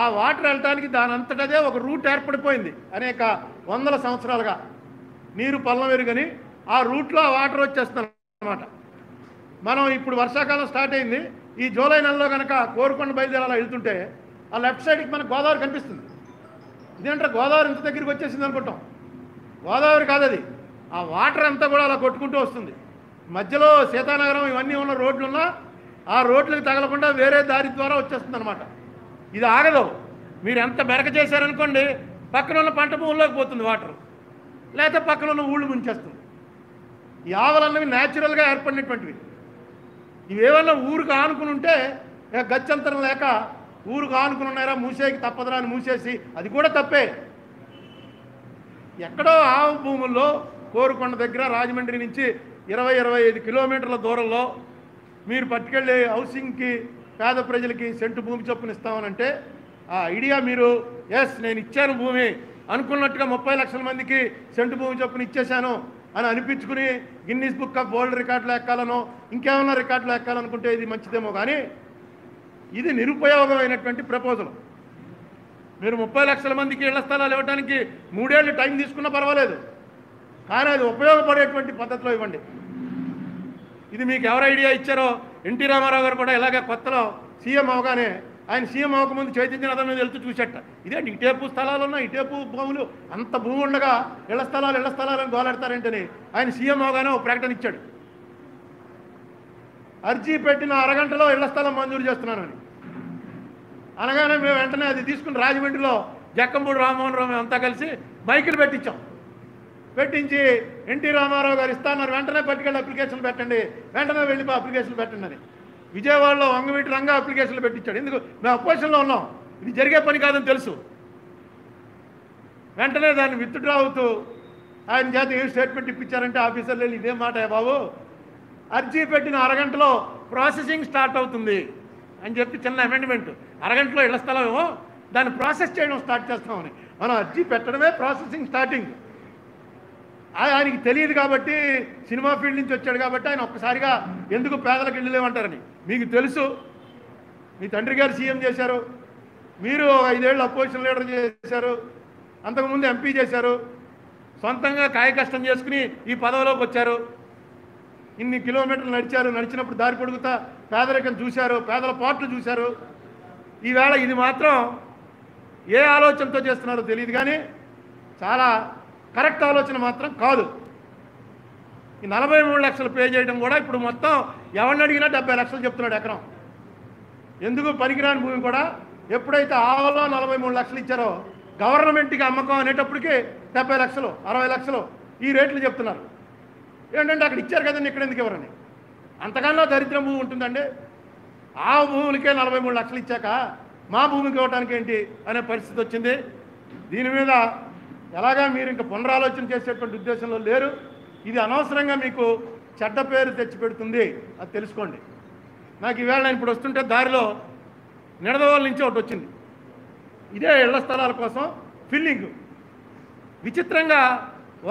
ఆ వాటర్ వెళ్ళటానికి దాని అంతటదే ఒక రూట్ ఏర్పడిపోయింది. అనేక వందల సంవత్సరాలుగా నీరు పల్లం ఎరుగని ఆ రూట్లో ఆ వాటర్ వచ్చేస్తుంది అన్నమాట. మనం ఇప్పుడు వర్షాకాలం స్టార్ట్ అయింది, ఈ జూలై నెలలో కనుక కోరుకొండ బయలుదేరాలా వెళ్తుంటే ఆ లెఫ్ట్ సైడ్కి మనకు గోదావరి కనిపిస్తుంది. ఇదేంటే గోదావరి ఇంత దగ్గరికి వచ్చేసింది అనుకుంటాం. గోదావరి కాదు అది, ఆ వాటర్ అంతా కూడా అలా కొట్టుకుంటూ వస్తుంది. మధ్యలో సీతానగరం ఇవన్నీ ఉన్న రోడ్లున్నా ఆ రోడ్లకు తగలకుండా వేరే దారి ద్వారా వచ్చేస్తుంది అనమాట. ఇది ఆగదు. మీరు ఎంత మెరక చేశారనుకోండి, పక్కన ఉన్న పంట భూముల్లోకి పోతుంది వాటర్, లేకపోతే పక్కన ఉన్న ఊళ్ళు ముంచేస్తుంది. ఈ ఆవలన్నవి న్యాచురల్గా ఏర్పడినటువంటివి. ఇవేమన్నా ఊరికి ఆనుకుని ఉంటే గత్యంతరం లేక ఊరికి ఆనుకుని ఉన్నారా, మూసేకి తప్పదురా అని మూసేసి, అది కూడా తప్పే. ఎక్కడో ఆవ భూముల్లో కోరుకొండ దగ్గర రాజమండ్రి నుంచి 20-25 కిలోమీటర్ల దూరంలో మీరు పట్టుకెళ్ళి హౌసింగ్కి పేద ప్రజలకి సెంటు భూమి చొప్పున ఇస్తామనంటే ఆ ఐడియా మీరు నేను ఇచ్చాను భూమి అనుకున్నట్టుగా 30 లక్షల మందికి సెంటు భూమి చొప్పున ఇచ్చేశాను అని అనిపించుకుని గిన్నీస్ బుక్ ఆఫ్ వరల్డ్ రికార్డులు ఎక్కాలనో ఇంకేమన్నా రికార్డులు ఎక్కాలనుకుంటే ఇది మంచిదేమో, కానీ ఇది నిరుపయోగమైనటువంటి ప్రపోజల్. మీరు 30 లక్షల మందికి ఇళ్ల స్థలాలు ఇవ్వడానికి 3 ఏళ్ళు టైం తీసుకున్నా పర్వాలేదు, కానీ అది ఉపయోగపడేటువంటి పద్ధతిలో ఇవ్వండి. ఇది మీకు ఎవరు ఐడియా ఇచ్చారో, ఎన్టీ రామారావు గారు కూడా ఇలాగే కొత్తలో సీఎం అవగానే ఆయన సీఎం అవ్వకముందు చైతన్యనాథం మీద వెళ్తూ చూసేట, ఇదేంటి ఇటేపు స్థలాలు ఉన్నాయి, ఇటేపు భూములు, అంత భూమి ఉండగా ఇళ్ల స్థలాలు అని గోలాడతారేంటని ఆయన సీఎం అవగానే ఒక ప్రకటన ఇచ్చాడు. అర్జీ పెట్టిన అరగంటలో ఇళ్ల స్థలం మంజూరు చేస్తున్నానని అనగానే మేము వెంటనే అది తీసుకుని రాజమండ్రిలో జక్కంపూడి రామ్మోహన్ రావు అంతా కలిసి మైకులు పెట్టించి ఎన్టీ రామారావు గారు ఇస్తాన్నారు, వెంటనే పట్టుకెళ్ళి అప్లికేషన్ పెట్టండి, వెంటనే వెళ్ళి అప్లికేషన్ పెట్టండి అని విజయవాడలో వంగవీటి రంగా అప్లికేషన్లు పెట్టించాడు. ఎందుకు? మేము అపోజిషన్లో ఉన్నాం, ఇది జరిగే పని కాదని తెలుసు. వెంటనే దాన్ని విత్డ్రా అవుతూ ఆయన చేత ఏం స్టేట్మెంట్ ఇప్పించారంటే ఆఫీసర్లు వెళ్ళి ఇదే మాట బాబు, అర్జీ పెట్టిన అరగంటలో ప్రాసెసింగ్ స్టార్ట్ అవుతుంది అని చెప్పి చిన్న అమెండ్మెంట్, అరగంటలో ఇళ్ల స్థలం ఏమో దాన్ని ప్రాసెస్ చేయడం స్టార్ట్ చేస్తామని. మనం అర్జీ పెట్టడమే ప్రాసెసింగ్ స్టార్టింగ్. ఆయనకి తెలియదు కాబట్టి, సినిమా ఫీల్డ్ నుంచి వచ్చాడు కాబట్టి ఆయన ఒక్కసారిగా ఎందుకు పేదలకు ఇల్లు లేవంటారని. మీకు తెలుసు, మీ తండ్రి గారు సీఎం చేశారు, మీరు 5 ఏళ్ళు అపోజిషన్ లీడర్ చేశారు, అంతకుముందు ఎంపీ చేశారు, సొంతంగా కాయ కష్టం చేసుకుని ఈ పదవిలోకి వచ్చారు, ఇన్ని కిలోమీటర్లు నడిచారు, నడిచినప్పుడు దారి పొడుగుతా పేదరికం చూశారు, పేదల పాటలు చూశారు. ఈవేళ ఇది మాత్రం ఏ ఆలోచనతో చేస్తున్నారో తెలియదు కానీ చాలా కరెక్ట్ ఆలోచన మాత్రం కాదు. ఈ 43 లక్షలు పే చేయడం కూడా ఇప్పుడు మొత్తం ఎవరిని అడిగినా 70 లక్షలు చెప్తున్నాడు ఎకరం. ఎందుకు పనికిరాని భూమి కూడా ఎప్పుడైతే ఆవలో 43 లక్షలు ఇచ్చారో గవర్నమెంట్కి అమ్మకం అనేటప్పటికీ 70 లక్షలు 60 లక్షలు ఈ రేట్లు చెప్తున్నారు. ఏంటంటే అక్కడ ఇచ్చారు కదండి, ఇక్కడ ఎందుకు ఎవరని. అంతకన్నా దరిద్రం భూమి ఉంటుందండి. ఆ భూములకే 43 లక్షలు ఇచ్చాక మా భూమికి ఇవ్వడానికి ఏంటి అనే పరిస్థితి వచ్చింది. దీని మీద ఎలాగా మీరు ఇంకా పునరాలోచన చేసేటువంటి ఉద్దేశంలో లేరు. ఇది అనవసరంగా మీకు చెడ్డ పేరు తెచ్చిపెడుతుంది, అది తెలుసుకోండి. నాకు ఈవేళ నేను ఇప్పుడు వస్తుంటే దారిలో నిడదవోలు నుంచి ఒకటి వచ్చింది, ఇదే ఇళ్ల స్థలాల కోసం ఫిల్లింగ్. విచిత్రంగా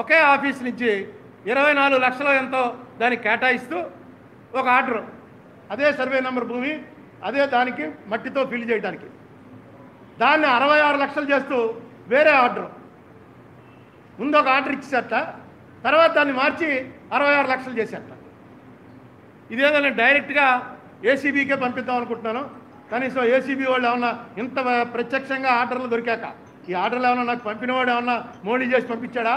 ఒకే ఆఫీస్ నుంచి 24 లక్షలు ఎంతో దానికి కేటాయిస్తూ ఒక ఆర్డర్, అదే సర్వే నెంబర్ భూమి, అదే దానికి మట్టితో ఫిల్ చేయడానికి, దాన్ని 66 లక్షలు చేస్తూ వేరే ఆర్డర్, ముందు ఒక ఆర్డర్ ఇచ్చేసట, తర్వాత దాన్ని మార్చి 66 లక్షలు చేసేట. ఇదేదో నేను డైరెక్ట్గా ఏసీబీకే పంపిద్దాం అనుకుంటున్నాను. కనీసం ఏసీబీ వాళ్ళు ఏమన్నా ఇంత ప్రత్యక్షంగా ఆర్డర్లు దొరికాక ఈ ఆర్డర్లు ఏమన్నా నాకు పంపినవాడు ఏమన్నా మోడీ చేసి పంపించాడా,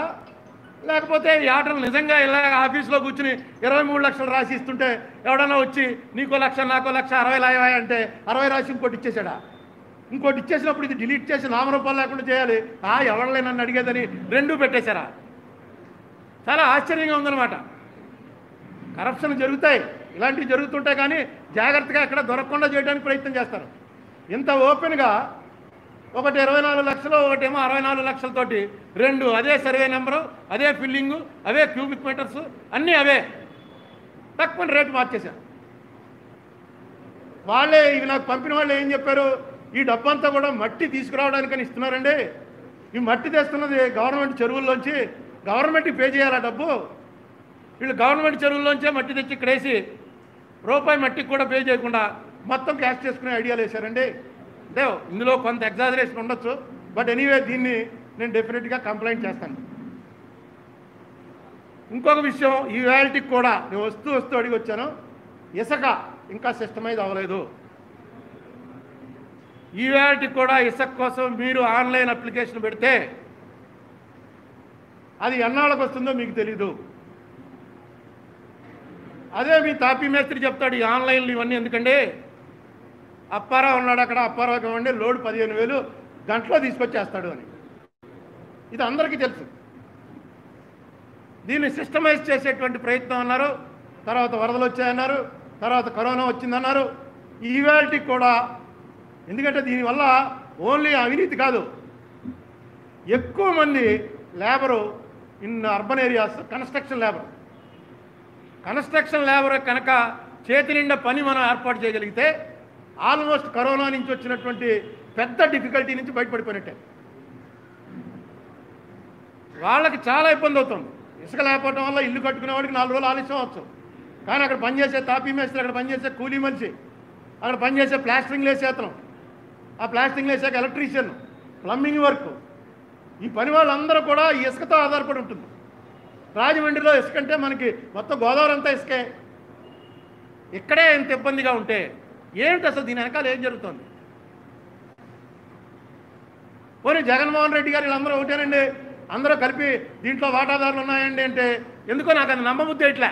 లేకపోతే ఈ ఆర్డర్లు నిజంగా ఇలా ఆఫీస్లో కూర్చుని 23 లక్షలు రాసి ఇస్తుంటే ఎవడన్నా వచ్చి నీకో లక్ష నాకో లక్ష 60 లాయవాయి అంటే 60 రాసి ఇంకోటి ఇచ్చేసాడా? ఇంకోటి ఇచ్చేసినప్పుడు ఇది డిలీట్ చేసి నామరూపాలు లేకుండా చేయాలి, ఎవడలే నన్ను అడిగేదని 2 పెట్టేశారా? చాలా ఆశ్చర్యంగా ఉందన్నమాట. కరప్షన్ జరుగుతాయి, ఇలాంటివి జరుగుతుంటాయి, కానీ జాగ్రత్తగా ఎక్కడ దొరకకుండా చేయడానికి ప్రయత్నం చేస్తారు. ఇంత ఓపెన్గా ఒకటి 24 లక్షలు, ఒకటేమో 64 లక్షలతోటి 2 అదే సర్వే నెంబరు, అదే ఫిల్లింగు, అవే క్యూబిక్ మీటర్స్, అన్నీ అవే తక్కువ రేటు మార్చేశారు. వాళ్ళే ఇవి నాకు పంపిన వాళ్ళు ఏం చెప్పారు, ఈ డబ్బంతా కూడా మట్టి తీసుకురావడానికని ఇస్తున్నారండి, ఈ మట్టి తెస్తున్నది గవర్నమెంట్ చెరువుల్లోంచి, గవర్నమెంట్కి పే చేయాలి ఆ డబ్బు. వీళ్ళు గవర్నమెంట్ చెరువుల్లోంచే మట్టి తెచ్చి ఇక్కడేసి రూపాయి మట్టికి కూడా పే చేయకుండా మొత్తం క్యాష్ చేసుకునే ఐడియాలు వేశారండి. అంటే ఇందులో కొంత ఎగ్జాజరేషన్ ఉండొచ్చు, బట్ ఎనీవే దీన్ని నేను డెఫినెట్గా కంప్లైంట్ చేస్తాను. ఇంకొక విషయం, ఈ వ్యాలిటీకి కూడా నేను వస్తూ అడిగి వచ్చాను, ఇసుక ఇంకా సిస్టమైజ్ అవ్వలేదు. ఈ వ్యాలిటీకి కూడా ఇసుక కోసం మీరు ఆన్లైన్ అప్లికేషన్ పెడితే అది ఎన్నాళ్ళకు వస్తుందో మీకు తెలీదు. అదే మీ తాపీ మేస్త్రి చెప్తాడు, ఈ ఆన్లైన్లు ఇవన్నీ ఎందుకండి, అప్పారావు ఉన్నాడు అక్కడ, అప్పారావుకి ఇవ్వండి లోడ్ 15,000 గంటలో తీసుకొచ్చేస్తాడు అని. ఇది అందరికీ తెలుసు. దీన్ని సిస్టమైజ్ చేసేటువంటి ప్రయత్నం అన్నారు, తర్వాత వరదలు వచ్చాయన్నారు, తర్వాత కరోనా వచ్చిందన్నారు. ఈవాల్టికి కూడా, ఎందుకంటే దీనివల్ల ఓన్లీ అవినీతి కాదు, ఎక్కువ మంది labour in urban areas construction labour కనుక చేతి నిండా పని మనం ఏర్పాటు చేయగలిగితే ఆల్మోస్ట్ కరోనా నుంచి వచ్చినటువంటి పెద్ద డిఫికల్టీ నుంచి బయటపడిపోయినట్టే. వాళ్ళకి చాలా ఇబ్బంది అవుతుంది. ఇసుక లేకపోవడం వల్ల ఇల్లు కట్టుకునే వాడికి 4 రోజులు ఆలస్యం అవచ్చు, కానీ అక్కడ పనిచేసే తాపీ మేస్త్రి, అక్కడ పనిచేసే కూలీ మనిషి, అక్కడ పనిచేసే ప్లాస్టరింగ్ వేసే అతను, ఆ ప్లాస్టరింగ్ వేసాక ఎలక్ట్రీషియన్, ప్లంబింగ్ వర్క్, ఈ పని వాళ్ళందరూ కూడా ఈ ఇసుకతో ఆధారపడి ఉంటుంది. రాజమండ్రిలో ఇసుక అంటే మనకి మొత్తం గోదావరి అంతా ఇసుకే. ఇక్కడే ఇంత ఇబ్బందిగా ఉంటే ఏమిటి అసలు, దీని వెనకాల ఏం జరుగుతుంది? పోనీ జగన్మోహన్ రెడ్డి గారు వీళ్ళందరూ ఒకటేనండి, అందరూ కలిపి దీంట్లో వాటాదారులు ఉన్నాయండి అంటే ఎందుకో నాకు అది నమ్మబుద్ధి ఇట్లా.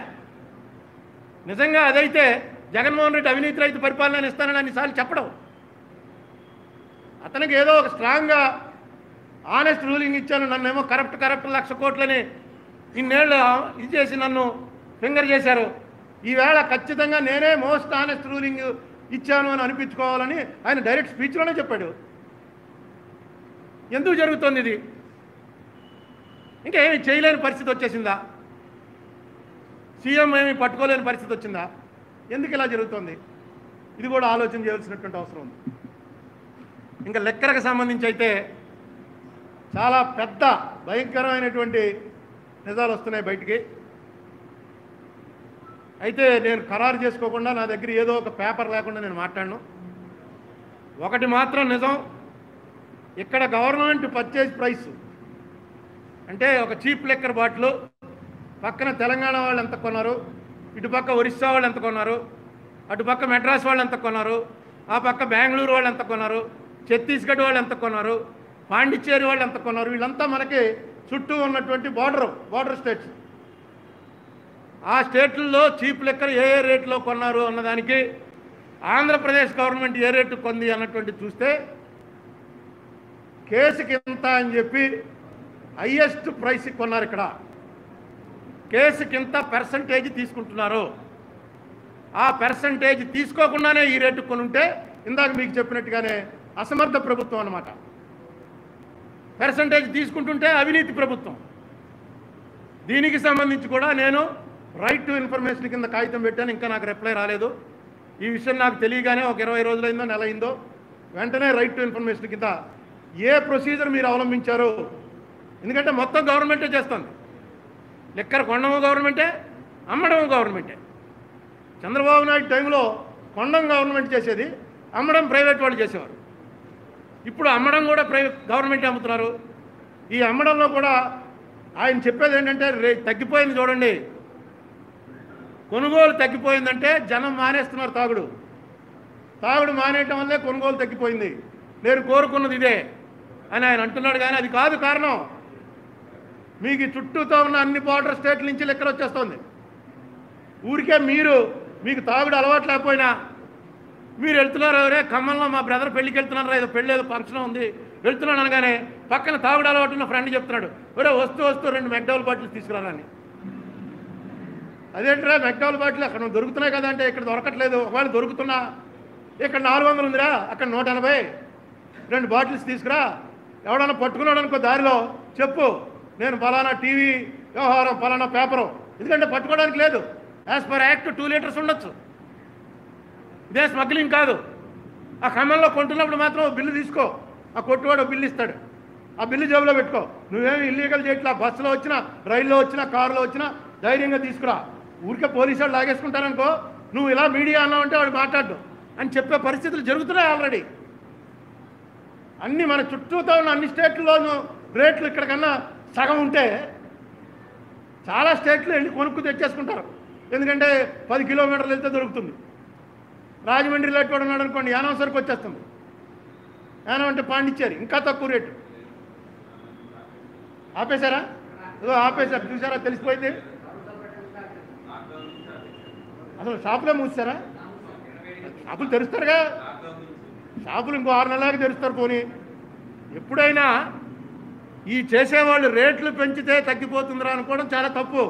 నిజంగా అదైతే జగన్మోహన్ రెడ్డి అవినీతి రహిత పరిపాలన ఇస్తానని అన్నిసార్లు చెప్పడం, అతనికి ఏదో ఒక స్ట్రాంగ్గా ఆనెస్ట్ రూలింగ్ ఇచ్చాను, నన్నేమో కరప్ట్ 1,00,000 కోట్లని ఇన్నేళ్ళు ఇది చేసి నన్ను ఫింగర్ చేశారు, ఈవేళ ఖచ్చితంగా నేనే మోస్ట్ ఆనెస్ట్ రూలింగ్ ఇచ్చాను అని అనిపించుకోవాలని ఆయన డైరెక్ట్ స్పీచ్లోనే చెప్పాడు. ఎందుకు జరుగుతుంది ఇది? ఇంకా ఏమి చేయలేని పరిస్థితి వచ్చేసిందా? సీఎం ఏమి పట్టుకోలేని పరిస్థితి వచ్చిందా? ఎందుకు ఇలా జరుగుతుంది? ఇది కూడా ఆలోచన చేయాల్సినటువంటి అవసరం ఉంది. ఇంకా లెక్కలకు సంబంధించి అయితే చాలా పెద్ద భయంకరమైనటువంటి నిజాలు వస్తున్నాయి బయటికి. అయితే నేను ఖరారు చేసుకోకుండా నా దగ్గర ఏదో ఒక పేపర్ లేకుండా నేను మాట్లాడను. ఒకటి మాత్రం నిజం, ఇక్కడ గవర్నమెంట్ పర్చేజ్ ప్రైస్ అంటే ఒక చీప్ లిక్కర్ బాటిల్ పక్కన తెలంగాణ వాళ్ళు ఎంత కొన్నారు, ఇటుపక్క ఒరిస్సా వాళ్ళు ఎంత కొన్నారు, అటుపక్క మెడ్రాస్ వాళ్ళు ఎంత కొన్నారు, ఆ పక్క బెంగళూరు వాళ్ళు ఎంత కొన్నారు, ఛత్తీస్గఢ్ వాళ్ళు ఎంత కొన్నారు, పాండిచ్చేరి వాళ్ళు ఎంత కొన్నారు, వీళ్ళంతా మనకి చుట్టూ ఉన్నటువంటి బార్డర్ స్టేట్స్. ఆ స్టేట్లలో చీప్ లిక్కర్ ఏ రేట్లో కొన్నారు అన్నదానికి ఆంధ్రప్రదేశ్ గవర్నమెంట్ ఏ రేటు కొంది అన్నటువంటి చూస్తే కేసుకి ఇంత అని చెప్పి హైయెస్ట్ ప్రైస్ కొన్నారు. ఇక్కడ కేసుకి ఇంత పర్సంటేజ్ తీసుకుంటున్నారు. ఆ పర్సంటేజ్ తీసుకోకుండానే ఈ రేటు కొనుంటే ఇందాక మీకు చెప్పినట్టుగానే అసమర్థ ప్రభుత్వం అన్నమాట. పర్సంటేజ్ తీసుకుంటుంటే అవినీతి ప్రభుత్వం. దీనికి సంబంధించి కూడా నేను రైట్ టు ఇన్ఫర్మేషన్ కింద కాగితం పెట్టాను, ఇంకా నాకు రిప్లై రాలేదు. ఈ విషయం నాకు తెలియగానే ఒక 20 రోజులైందో నెల అయిందో వెంటనే రైట్ టు ఇన్ఫర్మేషన్ కింద ఏ ప్రొసీజర్ మీరు అవలంబించారు, ఎందుకంటే మొత్తం గవర్నమెంటే చేస్తుంది. లిక్కర్ కొనడము గవర్నమెంటే, అమ్మడము గవర్నమెంటే. చంద్రబాబు నాయుడు టైంలో కొనడం గవర్నమెంట్ చేసేది, అమ్మడం ప్రైవేట్ వాళ్ళు చేసేవారు. ఇప్పుడు అమ్మడం కూడా గవర్నమెంట్ అమ్ముతున్నారు. ఈ అమ్మడంలో కూడా ఆయన చెప్పేది ఏంటంటే తగ్గిపోయింది చూడండి, కొనుగోలు తగ్గిపోయిందంటే జనం మానేస్తున్నారు తాగుడు మానేయటం వల్లే కొనుగోలు తగ్గిపోయింది, నేను కోరుకున్నది ఇదే అని ఆయన అంటున్నాడు. కానీ అది కాదు కారణం. మీకు చుట్టూతో ఉన్న అన్ని బార్డర్ స్టేట్ల నుంచి లిక్కర్ వచ్చేస్తుంది. ఊరికే మీకు తాగుడు అలవాటు లేకపోయినా మీరు వెళ్తున్నారు, ఎవరే ఖమ్మంలో మా బ్రదర్ పెళ్ళికి వెళ్తున్నారు, ఏదో పెళ్ళి ఏదో ఫంక్షన్ ఉంది వెళ్తున్నాడు అనగానే పక్కన తాగుడు అలవాటు ఉన్న ఫ్రెండ్ చెప్తున్నాడు, ఒరే వస్తూ 2 మెక్డౌల్ బాటిల్స్ తీసుకురాలని. అదేంటరా మెక్డౌల్ బాటిల్ అక్కడ దొరుకుతున్నాయి కదా అంటే ఇక్కడ దొరకట్లేదు. ఒకవేళ దొరుకుతున్నా ఇక్కడ 400 ఉందిరా, అక్కడ 180, 2 బాటిల్స్ తీసుకురా. ఎవడన్నా పట్టుకున్నాడు అనుకో దారిలో చెప్పు, నేను ఫలానా టీవీ వ్యవహారం ఫలానా పేపరు, ఎందుకంటే పట్టుకోవడానికి లేదు. యాజ్ పర్ యాక్ట్ 2 లీటర్స్ ఉండొచ్చు. ఇదే స్మగ్లింగ్ కాదు. ఆ ఖమ్మంలో కొంటున్నప్పుడు మాత్రం బిల్లు తీసుకో, ఆ కొట్టువాడు బిల్లు ఇస్తాడు, ఆ బిల్లు జేబులో పెట్టుకో. నువ్వేమి ఇల్లీగల్ చేయట్లా. బస్సులో వచ్చినా, రైల్లో వచ్చినా, కారులో వచ్చినా ధైర్యంగా తీసుకురా. ఊరికే పోలీసు వాళ్ళు లాగేసుకుంటారనుకో, నువ్వు ఇలా మీడియా అన్నావంటే వాడు మాట్లాడు అని చెప్పే పరిస్థితులు జరుగుతున్నాయి ఆల్రెడీ. అన్నీ మన చుట్టూతో ఉన్న అన్ని స్టేట్లలోనూ రేట్లు ఇక్కడికన్నా సగం ఉంటే చాలా స్టేట్లు వెళ్ళి కొనుక్కు తెచ్చేసుకుంటారు. ఎందుకంటే 10 కిలోమీటర్లు వెళ్తే దొరుకుతుంది. రాజమండ్రిలో ఎటువంటి ఉన్నాడు అనుకోండి, యానం సరుకు వచ్చేస్తుంది. యానం అంటే పాండిచ్చేరి ఇంకా తక్కువ రేటు. ఆపేశారా? ఏదో ఆపేశారు, చూసారా? తెలిసిపోయింది. అసలు షాపులే మూసారా? షాపులు తెరుస్తారుగా, షాపులు ఇంకో 6 నెలలకు తెరుస్తారు. పోనీ ఎప్పుడైనా ఈ చేసేవాళ్ళు రేట్లు పెంచితే తగ్గిపోతుందిరా అనుకోవడం చాలా తప్పు.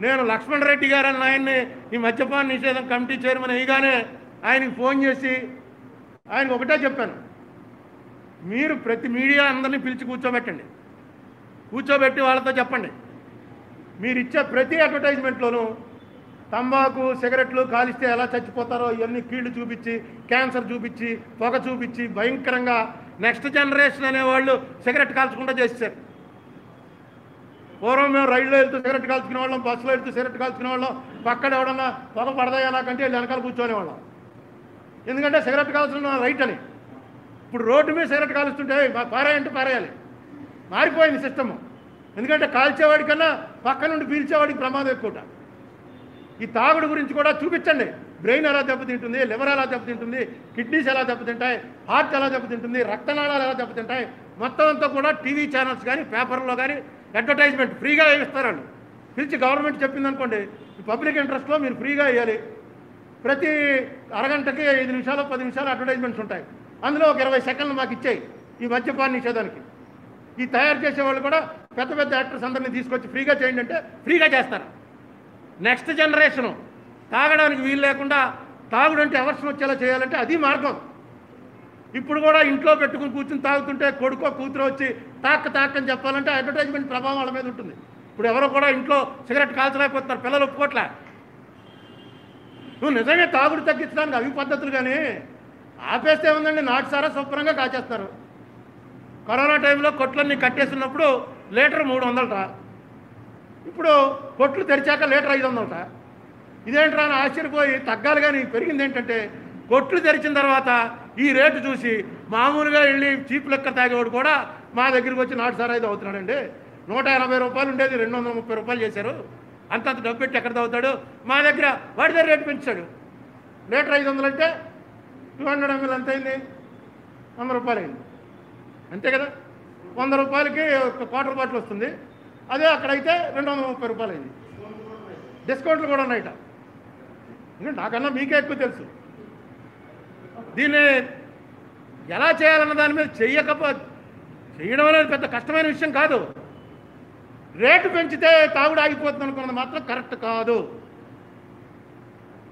నేను లక్ష్మణ్ రెడ్డి గారు అన్న ఆయన్ని ఈ మద్యపాన నిషేధం కమిటీ చైర్మన్ అయ్యగానే ఆయనకి ఫోన్ చేసి ఆయనకు ఒకటే చెప్పాను, మీరు ప్రతి మీడియా అందరినీ పిలిచి కూర్చోబెట్టి వాళ్ళతో చెప్పండి, మీరు ఇచ్చే ప్రతి అడ్వర్టైజ్మెంట్లోనూ తంబాకు సిగరెట్లు కాలిస్తే ఎలా చచ్చిపోతారో ఇవన్నీ కీళ్లు చూపించి, క్యాన్సర్ చూపించి, పొగ చూపించి భయంకరంగా నెక్స్ట్ జనరేషన్ అనేవాళ్ళు సిగరెట్ కాల్చకుండా చేసేసారు. పూర్వం మేము రైల్లో వెళ్తూ సిగరెట్ కాల్చుకునే వాళ్ళం, బస్సులో వెళ్తూ సిగరెట్ కాల్చుకునే వాళ్ళం, పక్కన ఎవడన్నా పొగ పడదాయా నాకంటే వీళ్ళు వెనకాల కూర్చోనేవాళ్ళం. ఎందుకంటే సిగరెట్ కాల్చడం రైట్ అని. ఇప్పుడు రోడ్డు మీద సిగరెట్ కాలుస్తుంటే పారేయంటే పారేయాలి. మారిపోయింది సిస్టము. ఎందుకంటే కాల్చేవాడి కన్నా పక్క నుండి పీల్చేవాడికి ప్రమాదం ఎక్కువ. ఈ తాగుడు గురించి కూడా చూపించండి. బ్రెయిన్ ఎలా దెబ్బతింటుంది, లివర్ ఎలా దెబ్బతింటుంది, కిడ్నీస్ ఎలా దెబ్బతింటాయి, హార్ట్ ఎలా దెబ్బతింటుంది, రక్తనాళాలు ఎలా దెబ్బతింటాయి, మొత్తం అంతా కూడా టీవీ ఛానల్స్ కానీ పేపర్లో కానీ అడ్వర్టైజ్మెంట్ ఫ్రీగా ఇస్తారండి. పిలిచి గవర్నమెంట్ చెప్పింది అనుకోండి, పబ్లిక్ ఇంట్రెస్ట్లో మీరు ఫ్రీగా ఇవ్వాలి. ప్రతి అరగంటకి 5 నిమిషాలు 10 నిమిషాలు అడ్వర్టైజ్మెంట్స్ ఉంటాయి. అందులో ఒక 20 సెకండ్లు మాకు ఇచ్చాయి ఈ మద్యపాన నిషేధానికి. ఈ తయారు చేసేవాళ్ళు కూడా పెద్ద పెద్ద యాక్టర్స్ అందరినీ తీసుకొచ్చి ఫ్రీగా చేయండి అంటే ఫ్రీగా చేస్తారు. నెక్స్ట్ జనరేషను తాగడానికి వీలు లేకుండా తాగుడంటే అవర్షన్ వచ్చేలా చేయాలంటే అది మార్గం. ఇప్పుడు కూడా ఇంట్లో పెట్టుకుని కూర్చుని తాగుతుంటే కొడుకో కూతురు వచ్చి తాక్కని చెప్పాలంటే అడ్వర్టైజ్మెంట్ ప్రభావం వాళ్ళ మీద ఉంటుంది. ఇప్పుడు ఎవరో కూడా ఇంట్లో సిగరెట్ కాల్చలేకపోతున్నారు, పిల్లలు ఒప్పుకోట్లే. నువ్వు నిజంగా తాగుడు తగ్గించడానికి అవి పద్ధతులు కానీ ఆపేస్తే ఉందండి, నాటుసారా శుభ్రంగా కాచేస్తారు. కరోనా టైంలో కొట్లన్నీ కట్టేస్తున్నప్పుడు లీటర్ 300 ఇప్పుడు కొట్లు తెరిచాక లీటర్ 500 ఇదేంట్రా అని ఆశ్చర్యపోయి తగ్గాలి. కానీ పెరిగింది ఏంటంటే కొట్లు తెరిచిన తర్వాత ఈ రేటు చూసి మామూలుగా వెళ్ళి చీప్ లెక్క తాగేవాడు కూడా మా దగ్గరికి వచ్చి నాటుసారా ఇది అవుతున్నాడండి. 180 రూపాయలు ఉండేది 230 రూపాయలు చేశారు. అంతంత డబ్బు పెట్టి ఎక్కడ తాగుతాడు? మా దగ్గర వాడి దగ్గర రేటు పెంచాడు. లీటర్ 500 అంటే 200 ml ఎంత అయింది? 100 రూపాయలు అయింది అంతే కదా. 100 రూపాయలకి ఒక క్వార్టర్ బాటిల్ వస్తుంది. అదే అక్కడైతే 230 రూపాయలు అయింది. డిస్కౌంట్లు కూడా ఉన్నాయట. నాకన్నా మీకే ఎక్కువ తెలుసు. దీన్ని ఎలా చేయాలన్న దాని మీద చేయడం అనేది పెద్ద కష్టమైన విషయం కాదు. రేటు పెంచితే తాగుడు ఆగిపోతుంది అనుకున్నది మాత్రం కరెక్ట్ కాదు.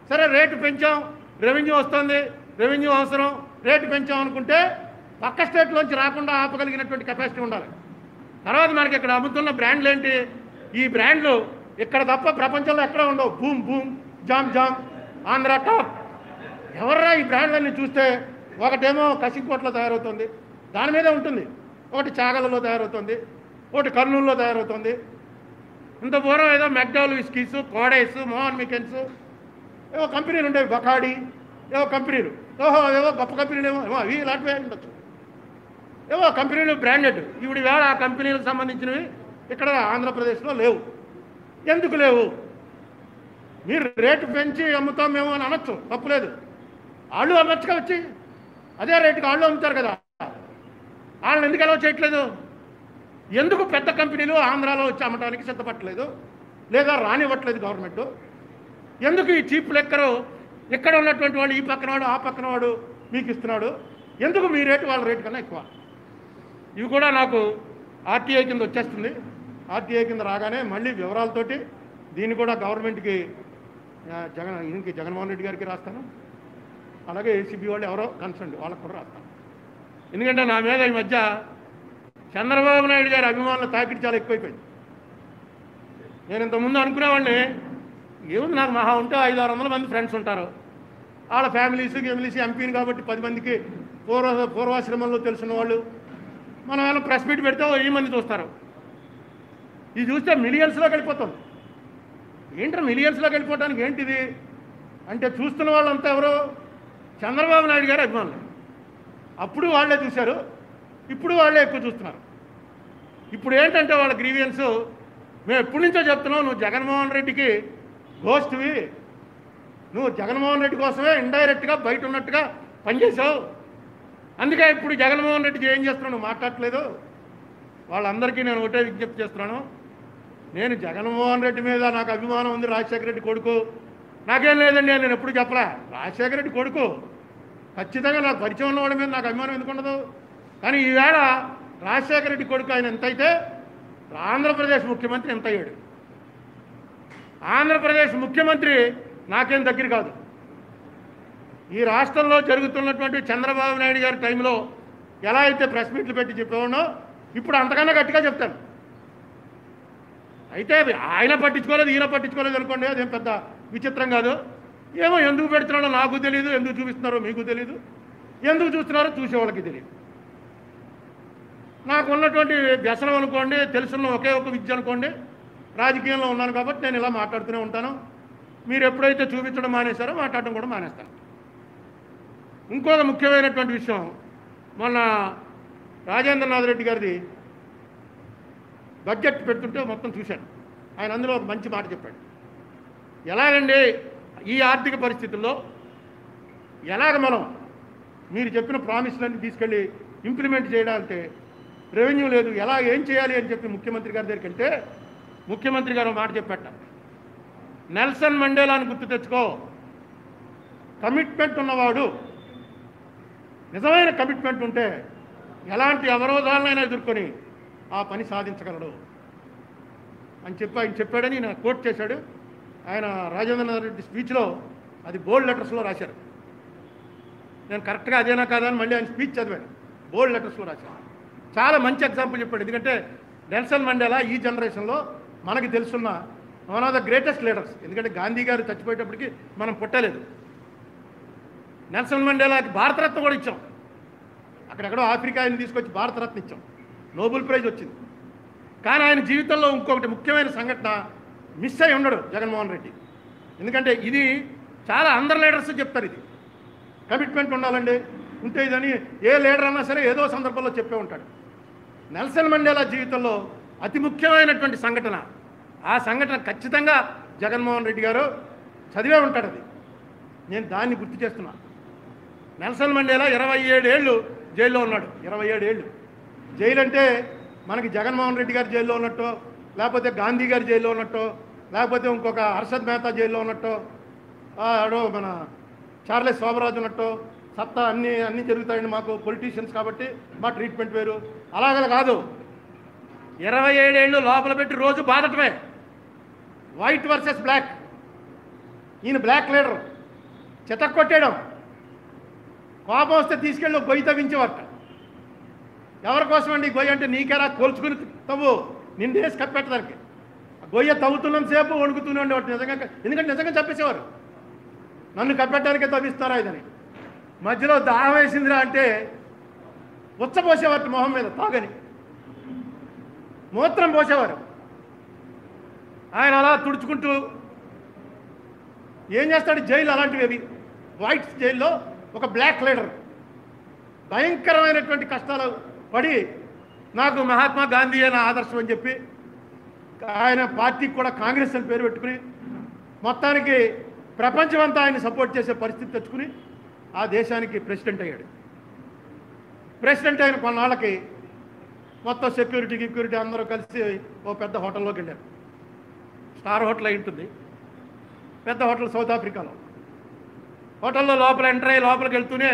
సరే రేటు పెంచాం, రెవెన్యూ వస్తుంది, రెవెన్యూ అవసరం, రేటు పెంచాం అనుకుంటే పక్క స్టేట్లోంచి రాకుండా ఆపగలిగినటువంటి కెపాసిటీ ఉండాలి. తర్వాత మనకి ఇక్కడ అమ్ముతున్న బ్రాండ్లు ఏంటి? ఈ బ్రాండ్లు ఇక్కడ తప్ప ప్రపంచంలో ఎక్కడ ఉండవు. Boom boom, jam jam, Andhra top. ఎవర్రా ఈ బ్రాండ్లన్నీ చూస్తే ఒకటేమో కసింకోట్లో తయారవుతుంది, దాని మీదే ఉంటుంది. ఒకటి చాగలలో తయారవుతుంది, ఒకటి కర్నూలులో తయారవుతుంది. ఇంత పూర్వం ఏదో మెక్డౌల్ విస్కీస్, కోడైస్, మోహన్ మికెన్స్ ఏవో కంపెనీలు ఉండేవి, బకాడి ఏవో కంపెనీలు. ఏవో గొప్ప కంపెనీలు ఏమో అవి ఇలాంటివి ఉండొచ్చు. ఏవో కంపెనీలు బ్రాండెడ్. ఇప్పుడు వేళ ఆ కంపెనీలకు సంబంధించినవి ఇక్కడ ఆంధ్రప్రదేశ్లో లేవు. ఎందుకు లేవు? మీరు రేటు పెంచి అమ్ముతాం మేము అని అనొచ్చు, తప్పులేదు. వాళ్ళు అమ్మచ్చుగా వచ్చి అదే రేటుకి వాళ్ళు అమ్ముతారు కదా. వాళ్ళని ఎందుకు అలౌ చేయట్లేదు? ఎందుకు పెద్ద కంపెనీలు ఆంధ్రాలో వచ్చి అమ్మటానికి సిద్ధపట్టలేదు, లేదా రానివ్వట్లేదు గవర్నమెంట్? ఎందుకు ఈ చీప్ లెక్కరు ఇక్కడ ఉన్నటువంటి వాళ్ళు ఈ పక్కన వాడు ఆ పక్కన వాడు మీకు ఇస్తున్నాడు? ఎందుకు మీ రేటు వాళ్ళ రేటు కన్నా ఎక్కువ? ఇవి కూడా నాకు ఆర్టీఐ కింద వచ్చేస్తుంది. ఆర్టీఐ కింద రాగానే మళ్ళీ వివరాలతోటి దీన్ని కూడా గవర్నమెంట్కి జగన్మోహన్ రెడ్డి గారికి రాస్తాను. అలాగే ఏసీబీ వాళ్ళు ఎవరో కన్సర్న్ వాళ్ళకు కూడా రాస్తాను. ఎందుకంటే నా మీద ఈ మధ్య చంద్రబాబు నాయుడు గారి అభిమానుల తాకిడి చాలా ఎక్కువైపోయింది. నేను ఇంతకుముందు అనుకునేవాడిని, ఏముంది నాకు మహా ఉంటే 500-600 మంది ఫ్రెండ్స్ ఉంటారు, వాళ్ళ ఫ్యామిలీస్ ఎంపీని కాబట్టి 10 మందికి పూర్వాశ్రమంలో తెలుసున్న వాళ్ళు. మనం ఏమైనా ప్రెస్ మీట్ పెడితే 1000 మంది చూస్తారు. ఇది చూస్తే మిలియన్స్లోకి వెళ్ళిపోతుంది. ఏంటో మిలియన్స్లోకి వెళ్ళిపోవడానికి ఏంటిది అంటే, చూస్తున్న వాళ్ళంతా ఎవరు? చంద్రబాబు నాయుడు గారి అభిమానులు. అప్పుడు వాళ్ళే చూశారు, ఇప్పుడు వాళ్ళే ఎక్కువ చూస్తున్నారు. ఇప్పుడు ఏంటంటే వాళ్ళ గ్రీవియన్స్, మేము ఎప్పటి నుంచో చెప్తున్నాం, నువ్వు జగన్మోహన్ రెడ్డికి గోస్ట్వి, నువ్వు జగన్మోహన్ రెడ్డి కోసమే ఇండైరెక్ట్గా బయట ఉన్నట్టుగా పనిచేసావు, అందుకే ఇప్పుడు జగన్మోహన్ రెడ్డికి ఏం చేస్తున్నావు నువ్వు మాట్లాడట్లేదు. వాళ్ళందరికీ నేను ఒకటే విజ్ఞప్తి చేస్తున్నాను, నేను జగన్మోహన్ రెడ్డి మీద నాకు అభిమానం ఉంది, రాజశేఖర రెడ్డి కొడుకు, నాకేం లేదండి నేను ఎప్పుడు చెప్పలే. రాజశేఖర రెడ్డి కొడుకు ఖచ్చితంగా నాకు పరిచయం ఉన్న వాళ్ళ మీద నాకు అభిమానం ఎందుకు ఉండదు? కానీ ఈవేళ రాజశేఖర రెడ్డి కొడుకు ఆయన ఎంతైతే ఆంధ్రప్రదేశ్ ముఖ్యమంత్రి ఎంత అయ్యాడు. ఆంధ్రప్రదేశ్ ముఖ్యమంత్రి నాకేం దగ్గర కాదు. ఈ రాష్ట్రంలో జరుగుతున్నటువంటి చంద్రబాబు నాయుడు గారి టైంలో ఎలా అయితే ప్రెస్ మీట్లు పెట్టి చెప్పేవాడో ఇప్పుడు అంతకన్నా గట్టిగా చెప్తాను. అయితే ఆయన పట్టించుకోలేదు, ఈయన పట్టించుకోలేదు అనుకోండి, అదేం పెద్ద విచిత్రం కాదు. ఏమో ఎందుకు పెడుతున్నాడో నాకు తెలియదు, ఎందుకు చూపిస్తున్నారో మీకు తెలియదు, ఎందుకు చూస్తున్నారో చూసేవాళ్ళకి తెలియదు. నాకు ఉన్నటువంటి వ్యసనం అనుకోండి, తెలుసున్న ఒకే ఒక విద్య అనుకోండి, రాజకీయంలో ఉన్నాను కాబట్టి నేను ఇలా మాట్లాడుతూనే ఉంటాను. మీరు ఎప్పుడైతే చూపించడం మానేశారో మాట్లాడడం కూడా మానేస్తాను. ఇంకొక ముఖ్యమైనటువంటి విషయం, మొన్న రాజేంద్రనాథ్ రెడ్డి గారిది బడ్జెట్ పెడుతుంటే మొత్తం చూశాను. ఆయన అందులో ఒక మంచి మాట చెప్పాడు. ఎలాగండి ఈ ఆర్థిక పరిస్థితుల్లో ఎలాగ మనం మీరు చెప్పిన ప్రామిస్లన్నీ తీసుకెళ్ళి ఇంప్లిమెంట్ చేయడానికి రెవెన్యూ లేదు, ఎలా ఏం చేయాలి అని చెప్పి ముఖ్యమంత్రి గారి దగ్గరికి వెళ్తే ముఖ్యమంత్రి గారు మాట చెప్పాట, నెల్సన్ మండేలాని గుర్తు తెచ్చుకో, కమిట్మెంట్ ఉన్నవాడు, నిజమైన కమిట్మెంట్ ఉంటే ఎలాంటి అవరోధాలనైనా ఎదుర్కొని ఆ పని సాధించగలడు అని చెప్పి ఆయన చెప్పాడని నేను కోట్ చేశాడు. ఆయన రాజేంద్రనాథ్ రెడ్డి స్పీచ్లో అది బోల్డ్ లెటర్స్లో రాశారు. నేను కరెక్ట్గా అదేనా కాదని మళ్ళీ ఆయన స్పీచ్ చదివాను, బోల్డ్ లెటర్స్లో రాశాను. చాలా మంచి ఎగ్జాంపుల్ చెప్పాడు. ఎందుకంటే నెల్సన్ మండేలా ఈ జనరేషన్లో మనకి తెలుసున్న one of the greatest leaders. ఎందుకంటే గాంధీ గారు చచ్చిపోయేటప్పటికి మనం పుట్టలేదు. నెల్సన్ మండేలాకి భారతరత్న కూడా ఇచ్చాం. అక్కడెక్కడో ఆఫ్రికా ఆయన తీసుకొచ్చి భారతరత్న ఇచ్చాం, నోబెల్ ప్రైజ్ వచ్చింది. కానీ ఆయన జీవితంలో ఇంకొకటి ముఖ్యమైన సంఘటన మిస్ అయి ఉండడు జగన్మోహన్ రెడ్డి. ఎందుకంటే ఇది చాలా అందరు లీడర్స్ చెప్తారు, ఇది కమిట్మెంట్ ఉండాలండి, ఉంటే ఇదని ఏ లీడర్ అన్నా సరే ఏదో సందర్భంలో చెప్పే ఉంటాడు. నెల్సన్ మండేలా జీవితంలో అతి ముఖ్యమైనటువంటి సంఘటన, ఆ సంఘటన ఖచ్చితంగా జగన్మోహన్ రెడ్డి గారు చదివే ఉంటాడు. అది నేను దాన్ని గుర్తు చేస్తున్నా. నెల్సన్ మండేలా 27 ఏళ్ళు జైల్లో ఉన్నాడు. 27 ఏళ్ళు జైలు అంటే మనకి జగన్మోహన్ రెడ్డి గారు జైల్లో ఉన్నట్టు, లేకపోతే గాంధీ గారు జైల్లో ఉన్నట్టు, లేకపోతే ఇంకొక హర్షద్ మెహతా జైల్లో ఉన్నట్టు, మన చార్లెస్ శోభరాజు ఉన్నట్టు సత్తా అన్నీ జరుగుతాయండి మాకు పొలిటీషియన్స్ కాబట్టి మా ట్రీట్మెంట్ వేరు. అలాగ కాదు, 27 ఏళ్ళు లోపల పెట్టి రోజు బాధటమే. వైట్ వర్సెస్ బ్లాక్, ఈయన బ్లాక్ లీడర్, చెతక్ కొట్టేయడం, కోపం వస్తే తీసుకెళ్ళి గొయ్యి తవ్వించేవారట. ఎవరి కోసం అండి గొయ్యి అంటే, నీకెలా కోల్చుకుని తవ్వు, నిన్నేసి కప్పెట్టడానికి. గొయ్య తవ్వుతున్నంతసేపు వణుకుతూనే ఉండేవాడు నిజంగా. ఎందుకంటే నిజంగా చెప్పేసేవారు, నన్ను కప్పెట్టడానికే తవ్విస్తారా ఇదని. మధ్యలో దాహం వేసిందిరా అంటే ఉచ్చపోసేవారు మొహం మీద, తాగని మూత్రం పోసేవారు. ఆయన అలా తుడుచుకుంటూ ఏం చేస్తాడు, జైలు అలాంటివి. వైట్స్ జైల్లో ఒక బ్లాక్ లీడర్ భయంకరమైనటువంటి కష్టాలు పడి, నాకు మహాత్మా గాంధీ అయిన ఆదర్శం అని చెప్పి ఆయన పార్టీకి కూడా కాంగ్రెస్ అని పేరు పెట్టుకుని మొత్తానికి ప్రపంచమంతా ఆయన సపోర్ట్ చేసే పరిస్థితి తెచ్చుకుని ఆ దేశానికి ప్రెసిడెంట్ అయ్యాడు. ప్రెసిడెంట్ అయిన కొన్నాళ్ళకి మొత్తం సెక్యూరిటీ అందరూ కలిసి ఓ పెద్ద హోటల్లోకి వెళ్ళారు. స్టార్ హోటల్ అయి ఉంటుంది, పెద్ద హోటల్ సౌత్ ఆఫ్రికాలో. హోటల్లో లోపల ఎంటర్ అయ్యి లోపలికి వెళ్తూనే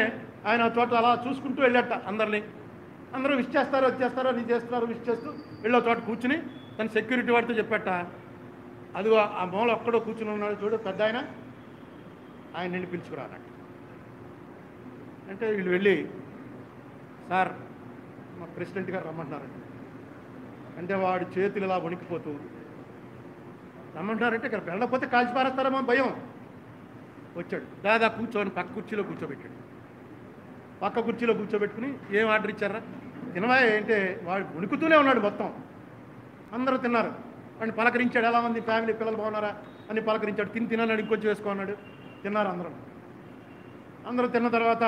ఆయన చోట అలా చూసుకుంటూ వెళ్ళాట అందరినీ. అందరూ విష్ చేస్తారు, వచ్చేస్తారో నీ చేస్తున్నారు, విష్ చేస్తూ వెళ్ళో చోట కూర్చుని తన సెక్యూరిటీ వాడితో చెప్పాట, అదిగో ఆ మూల ఒక్కడో కూర్చుని ఉన్నాడు చూడు పెద్ద ఆయన నిన్ను పిలుచుకురా అన్నట్టు. అంటే వీళ్ళు వెళ్ళి, సార్ మా ప్రెసిడెంట్ గారు రమ్మంటున్నారండి అంటే వాడి చేతులు ఇలా వణికిపోతూ, రమ్మంటున్నారంటే ఇక్కడ వెళ్ళకపోతే కాల్చి పారేస్తారేమో భయం. వచ్చాడు, దాదాపు కూర్చొని పక్క కుర్చీలో కూర్చోబెట్టాడు. పక్క కుర్చీలో కూర్చోబెట్టుకుని, ఏం ఆర్డర్ ఇచ్చారా, తినవా అంటే వాడు వణుకుతూనే ఉన్నాడు మొత్తం. అందరూ తిన్నారు, వాడిని పలకరించాడు, ఎలా ఉంది ఫ్యామిలీ పిల్లలు బాగున్నారా అని పలకరించాడు. తిన్నాడు, ఇంకొంచెం వేసుకోన్నాడు. తిన్నారు అందరూ తిన్న తర్వాత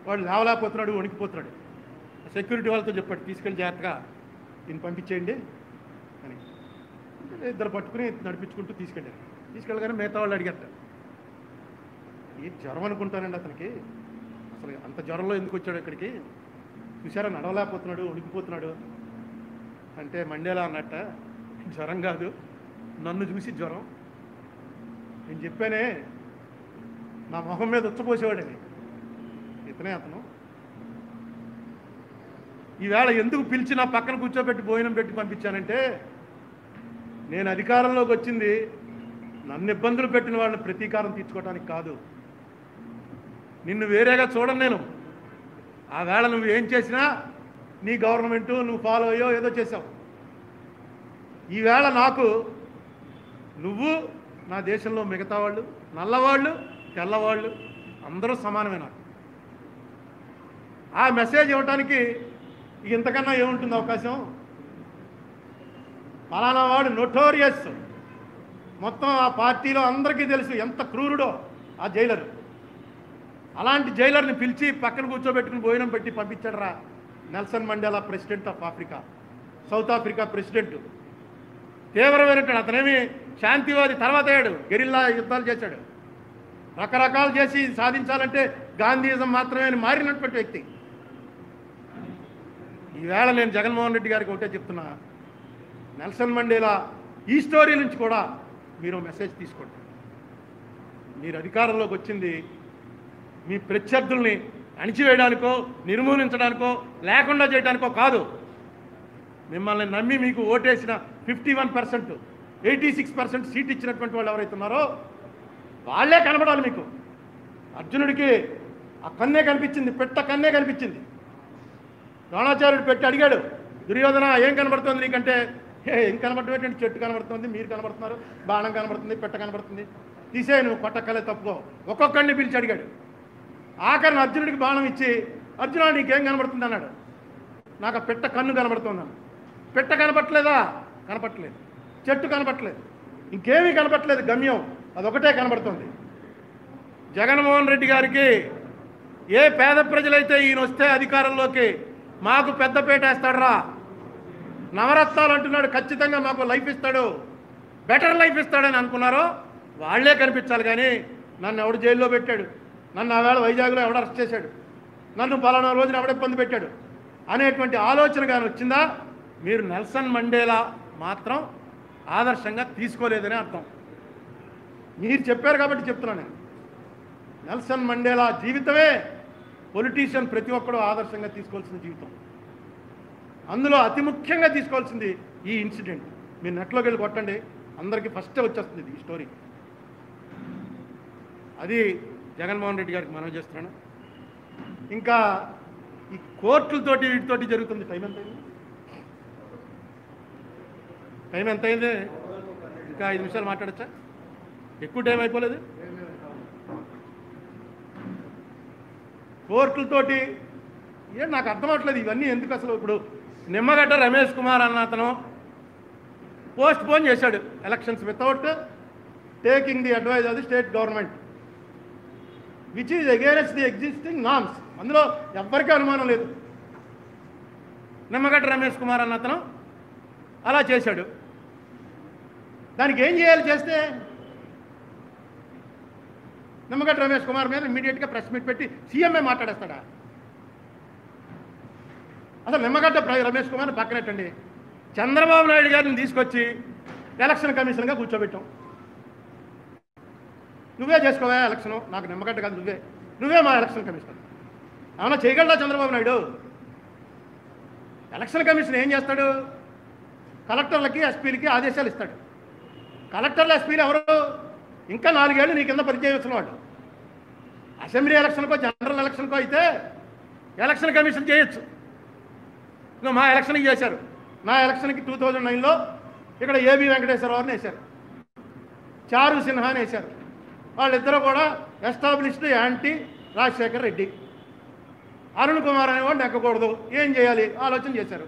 వాడు లేవలేకపోతున్నాడు, వణికిపోతున్నాడు. సెక్యూరిటీ వాళ్ళతో చెప్పాడు, తీసుకెళ్ళి జాగ్రత్తగా దీన్ని పంపించేయండి అని. ఇద్దరు పట్టుకుని నడిపించుకుంటూ తీసుకెళ్ళగానే మిగతా వాళ్ళు అడిగారు, ఏ జ్వరం అనుకుంటానండి అతనికి, అసలు అంత జ్వరంలో ఎందుకు వచ్చాడు ఇక్కడికి, చూసారా నడవలేకపోతున్నాడు, వణికిపోతున్నాడు అంటే మండేలా అన్నట్ట, జ్వరం కాదు నన్ను చూసి జ్వరం. నేను చెప్పానే నా మొహం మీద ఉచ్చపోసేవాడని, ఇతనే అతను. ఈవేళ ఎందుకు పిలిచి నా పక్కన కూర్చోబెట్టి భోజనం పెట్టి పంపించానంటే, నేను అధికారంలోకి వచ్చింది నన్ను ఇబ్బందులు పెట్టిన వాళ్ళని ప్రతీకారం తీర్చుకోవడానికి కాదు. నిన్ను వేరేగా చూడను నేను. ఆ వేళ నువ్వు ఏం చేసినా నీ గవర్నమెంటు నువ్వు ఫాలో అయ్యో ఏదో చేసావు. ఈవేళ నాకు నువ్వు, నా దేశంలో మిగతా వాళ్ళు, నల్లవాళ్ళు తెల్లవాళ్ళు అందరూ సమానమే. నాకు ఆ మెసేజ్ ఇవ్వటానికి ఇంతకన్నా ఏముంటుంది అవకాశం. ఫలానా వాడు నోటోరియస్, మొత్తం ఆ పార్టీలో అందరికీ తెలుసు ఎంత క్రూరుడో ఆ జైలర్. అలాంటి జైలర్ని పిలిచి పక్కన కూర్చోబెట్టుకుని భోజనం పెట్టి పంపించాడరా Nelson Mandela, president of Africa, South Africa president. తీవ్రమైనటువంటి అతనేమి శాంతివాది, తర్వాత అయ్యాడు, గెరిల్లా యుద్ధాలు చేశాడు, రకరకాలు చేసి సాధించాలంటే గాంధీయిజం మాత్రమే మారినటువంటి వ్యక్తి. ఈవేళ నేను జగన్మోహన్ రెడ్డి గారికి ఒకటే చెప్తున్నా, నెల్సన్ మండేలా ఈ స్టోరీ నుంచి కూడా మీరు మెసేజ్ తీసుకోండి. మీరు అధికారంలోకి వచ్చింది మీ ప్రత్యర్థుల్ని అణిచివేయడానికో, నిర్మూలించడానికో, లేకుండా చేయడానికో కాదు. మిమ్మల్ని నమ్మి మీకు ఓటేసిన 51%, 86% సీట్ ఇచ్చినటువంటి వాళ్ళు ఎవరైతే ఉన్నారో వాళ్ళే కనబడాలి మీకు. అర్జునుడికి ఆ కన్నే కనిపించింది, పెట్ట కన్నే కనిపించింది. ద్రోణాచార్యుడు పెట్టి అడిగాడు, దుర్యోధన ఏం కనబడుతుంది నీకంటే, ఏం కనబడటం ఏంటంటే చెట్టు కనబడుతుంది, మీరు కనబడుతున్నారు, బాణం కనబడుతుంది, పెట్ట కనబడుతుంది, తీసే నువ్వు కొట్టక్కలే తప్పుకో. ఒక్కొక్కడిని పిలిచి అడిగాడు. ఆఖరిని అర్జునుడికి బాణం ఇచ్చి, అర్జున నీకేం కనబడుతుంది అన్నాడు. నాకు ఆ పెట్ట కన్ను కనబడుతుందన్నాడు. పెట్ట కనపట్లేదా? కనపట్లేదు. చెట్టు కనపట్లేదు, ఇంకేమీ కనపట్లేదు, గమ్యం అదొకటే కనబడుతుంది. జగన్మోహన్ రెడ్డి గారికి ఏ పేద ప్రజలైతే ఈయన వస్తే అధికారంలోకి మాకు పెద్దపేట వేస్తాడరా, నవరత్నాలు అంటున్నాడు, ఖచ్చితంగా మాకు లైఫ్ ఇస్తాడు, బెటర్ లైఫ్ ఇస్తాడని అనుకున్నారో వాళ్లే కనిపించాలి. కానీ నన్ను ఎవడు జైల్లో పెట్టాడు, నన్ను ఆవేళ వైజాగ్లో ఎవడు అరెస్ట్ చేశాడు, నన్ను పలానా రోజున ఎవడ ఇబ్బంది పెట్టాడు అనేటువంటి ఆలోచన కానీ వచ్చిందా, మీరు నెల్సన్ మండేలా మాత్రం ఆదర్శంగా తీసుకోలేదని అర్థం. మీరు చెప్పారు కాబట్టి చెప్తున్నాను నేను. నెల్సన్ మండేలా జీవితమే పొలిటీషియన్ ప్రతి ఒక్కరూ ఆదర్శంగా తీసుకోవాల్సిన జీవితం. అందులో అతి ముఖ్యంగా తీసుకోవాల్సింది ఈ ఇన్సిడెంట్. మీరు నెట్లోకి వెళ్ళి కొట్టండి, అందరికీ ఫస్టే వచ్చేస్తుంది ఈ స్టోరీ. అది జగన్మోహన్ రెడ్డి గారికి మనం చేస్తున్నాను. ఇంకా ఈ కోర్టులతోటి వీటితోటి జరుగుతుంది. టైం ఎంత అయింది? ఇంకా 5 నిమిషాలు మాట్లాడచ్చా? ఎక్కువ టైం అయిపోలేదు. కోర్టులతోటి ఏం నాకు అర్థం అవట్లేదు ఇవన్నీ ఎందుకు అసలు. ఇప్పుడు నిమ్మగడ్డ రమేష్ కుమార్ అన్న అతను పోస్ట్ పోన్ చేశాడు elections without taking the advice of the state government, which is against the existing norms. అందులో ఎవ్వరికీ అనుమానం లేదు. నిమ్మగడ్డ రమేష్ కుమార్ అన్న అతను అలా చేశాడు. దానికి ఏం చేయాలి? చేస్తే నిమ్మగడ్డ రమేష్ కుమార్ మీద ఇమ్మీడియట్గా ప్రెస్ మీట్ పెట్టి సీఎంఏ మాట్లాడేస్తాడా? అసలు నిమ్మగడ్డ రమేష్ కుమార్ పక్కనెట్టండి, చంద్రబాబు నాయుడు గారిని తీసుకొచ్చి ఎలక్షన్ కమిషన్గా కూర్చోబెట్టాం. నువ్వే చేసుకోవా ఎలక్షను, నాకు నిమ్మగడ్డ కాదు, నువ్వే మా ఎలక్షన్ కమిషనర్. ఏమన్నా చేయగలడా చంద్రబాబు నాయుడు? ఎలక్షన్ కమిషన్ ఏం చేస్తాడు? కలెక్టర్లకి, ఎస్పీలకి ఆదేశాలు ఇస్తాడు. కలెక్టర్లు, ఎస్పీలు ఎవరు? ఇంకా 4 ఏళ్ళు నీ కింద పరిచయం వచ్చిన వాడు. అసెంబ్లీ ఎలక్షన్కో, జనరల్ ఎలక్షన్కో అయితే ఎలక్షన్ కమిషన్ చేయొచ్చు. ఇంకా మా ఎలక్షన్కి చేశారు. నా ఎలక్షన్కి 2009లో ఇక్కడ ఏబి వెంకటేశ్వరరావుని వేశారు, చారు సిన్హాని వేశారు. వాళ్ళిద్దరూ కూడా ఎస్టాబ్లిష్డ్ యాంటీ రాజశేఖర్ రెడ్డి. అరుణ్ కుమార్ అనేవాడు ఎక్కకూడదు, ఏం చేయాలి ఆలోచన చేశారు.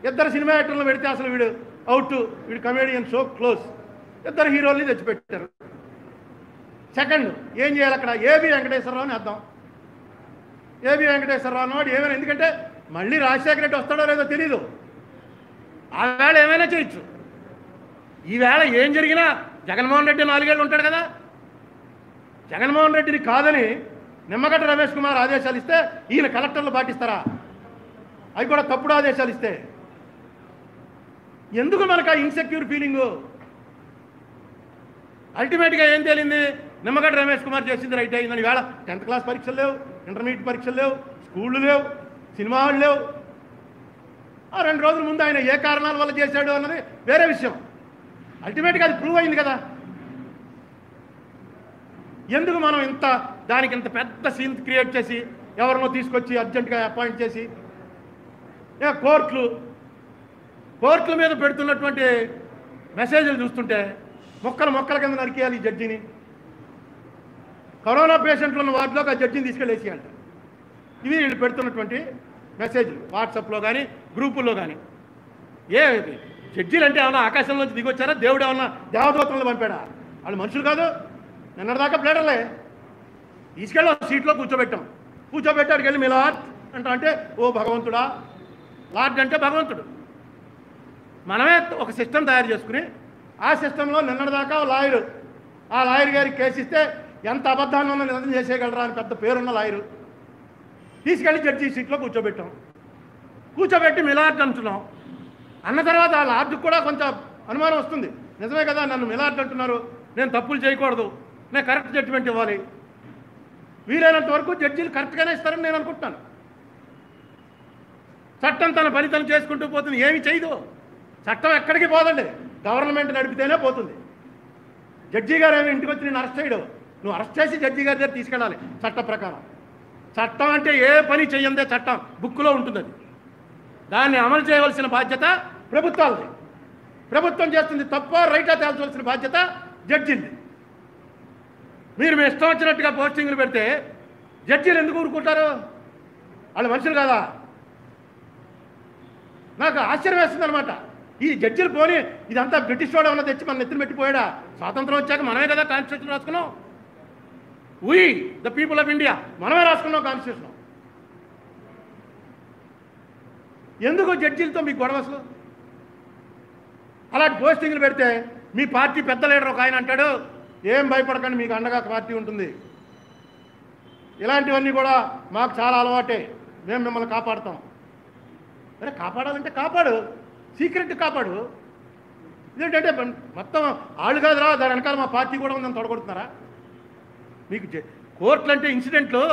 2 సినిమా యాక్టర్లు పెడితే అసలు వీడు అవుట్, వీడు కమేడియన్, షో క్లోజ్. 2 హీరోల్ని తెచ్చిపెట్టారు. సెకండ్ ఏం చేయాలి? అక్కడ ఏబి వెంకటేశ్వరరావుని వేద్దాం. ఏబి వెంకటేశ్వరరావు అన్నవాడు ఏమైనా, ఎందుకంటే మళ్ళీ రాజశేఖర రెడ్డి వస్తాడో లేదో తెలీదు, ఆ వేళ ఏమైనా చేయొచ్చు. ఈవేళ ఏం జరిగినా జగన్మోహన్ రెడ్డి 4 ఏళ్ళు ఉంటాడు కదా. జగన్మోహన్ రెడ్డిని కాదని నిమ్మగడ్డ రమేష్ కుమార్ ఆదేశాలు ఇస్తే ఈయన కలెక్టర్లు పాటిస్తారా? అవి కూడా తప్పుడు ఆదేశాలు ఇస్తే ఎందుకు మనకు ఆ ఇన్సెక్యూర్ ఫీలింగు? అల్టిమేట్గా ఏం తేలింది? నిమ్మగడ్డ రమేష్ కుమార్ చేసింది రైట్ అయిందని. ఈవేళ 10th క్లాస్ పరీక్షలు లేవు, ఇంటర్మీడియట్ పరీక్షలు లేవు, స్కూళ్ళు లేవు, సినిమా హాళ్ళు లేవు. ఆ 2 రోజుల ముందు ఆయన ఏ కారణాల వల్ల చేశాడు అన్నది వేరే విషయం. అల్టిమేట్గా అది ప్రూవ్ అయింది కదా. ఎందుకు మనం దానికి ఇంత పెద్ద సీన్ క్రియేట్ చేసి ఎవరినో తీసుకొచ్చి అర్జెంటుగా అపాయింట్ చేసి కోర్టుల మీద పెడుతున్నటువంటి మెసేజ్లు చూస్తుంటే మొక్కల కింద నరికేయాలి ఈ జడ్జిని. కరోనా పేషెంట్లు ఉన్న వాటిలోకి ఆ జడ్జిని తీసుకెళ్ళేసేయాలి. ఇవి వీళ్ళు పెడుతున్నటువంటి మెసేజ్లు వాట్సాప్లో కానీ గ్రూపుల్లో కానీ. జడ్జీలు అంటే ఏమన్నా ఆకాశంలోంచి దిగొచ్చారా? దేవుడు ఏమన్నా దేవదూతలను పంపాడా? వాళ్ళు మనుషులు కాదు, నిన్నటిదాకా ప్లేటర్లే. తీసుకెళ్ళి సీట్లో కూర్చోబెట్టి అడికి వెళ్ళి మీ లార్డ్ అంటే ఓ భగవంతుడా, లార్డ్ అంటే భగవంతుడు. మనమే ఒక సిస్టమ్ తయారు చేసుకుని ఆ సిస్టంలో నిన్నటిదాకా ఆ లాయర్ గారికి కేసు ఇస్తే ఎంత అబద్ధాన్ని ఉన్న నిజం చేసేయగలరా అని పెద్ద పేరున్న లాయరు తీసుకెళ్ళి జడ్జి సీట్లో కూర్చోబెట్టాం. కూర్చోబెట్టి మిలార్డ్ అంటున్నాం. అన్న తర్వాత వాళ్ళ ఆర్డుకు కూడా కొంచెం అనుమానం వస్తుంది. నిజమే కదా, నన్ను మిలార్డ్ అంటున్నారు, నేను తప్పులు చేయకూడదు, నేను కరెక్ట్ జడ్జిమెంట్ ఇవ్వాలి. వీలైనంత వరకు జడ్జీలు కరెక్ట్గానే ఇస్తారని నేను అనుకుంటున్నాను. చట్టం తన ఫలితం చేసుకుంటూ పోతుంది, ఏమి చేయదు. చట్టం ఎక్కడికి పోదండి, గవర్నమెంట్ నడిపితేనే పోతుంది. జడ్జి గారు ఏమి ఇంటికి వచ్చి నేను అరెస్ట్ చేయడు, నువ్వు అరెస్ట్ చేసి జడ్జి గారి దగ్గర తీసుకెళ్ళాలి చట్ట ప్రకారం. చట్టం అంటే ఏ పని చెయ్యందే చట్టం బుక్లో ఉంటుంది. అది దాన్ని అమలు చేయవలసిన బాధ్యత ప్రభుత్వాలది. ప్రభుత్వం చేస్తుంది తప్ప రైటా తేల్చవలసిన బాధ్యత జడ్జింది. మీరు మీ ఇష్టం వచ్చినట్టుగా పోస్టింగ్లు పెడితే జడ్జీలు ఎందుకు ఊరుకుంటారు? వాళ్ళు మనుషులు కాదా? నాకు ఆశ్చర్యం వేస్తుంది అనమాట. ఈ జడ్జీలు పోనీ ఇదంతా బ్రిటిష్ వాడు ఏమన్నా తెచ్చి మన నెత్తిన పెట్టిపోయాడా? స్వాతంత్రం వచ్చాక మనమే కదా కాన్స్టిట్యూషన్ రాసుకున్నాం. We the people of India మనమే రాసుకున్నాం కాన్స్టిట్యూషన్. ఎందుకు జడ్జీలతో మీకు గొడవ అసలు? అలాంటి పోస్టింగ్లు పెడితే మీ పార్టీ పెద్ద లీడర్ ఒక ఆయన అంటాడు, ఏం భయపడకండి, మీకు అండగా పార్టీ ఉంటుంది. ఇలాంటివన్నీ కూడా మాకు చాలా అలవాటే, మేము మిమ్మల్ని కాపాడుతాం. అరే కాపాడాలంటే కాపాడు, సీక్రెట్ కాపాడు. ఇదేంటంటే మొత్తం ఆళ్ళు కాదురా, దాని వెనకాల మా పార్టీ కూడా ఉందని తొడగొడుతున్నారా? మీకు కోర్టులు అంటే ఇన్సిడెంట్లు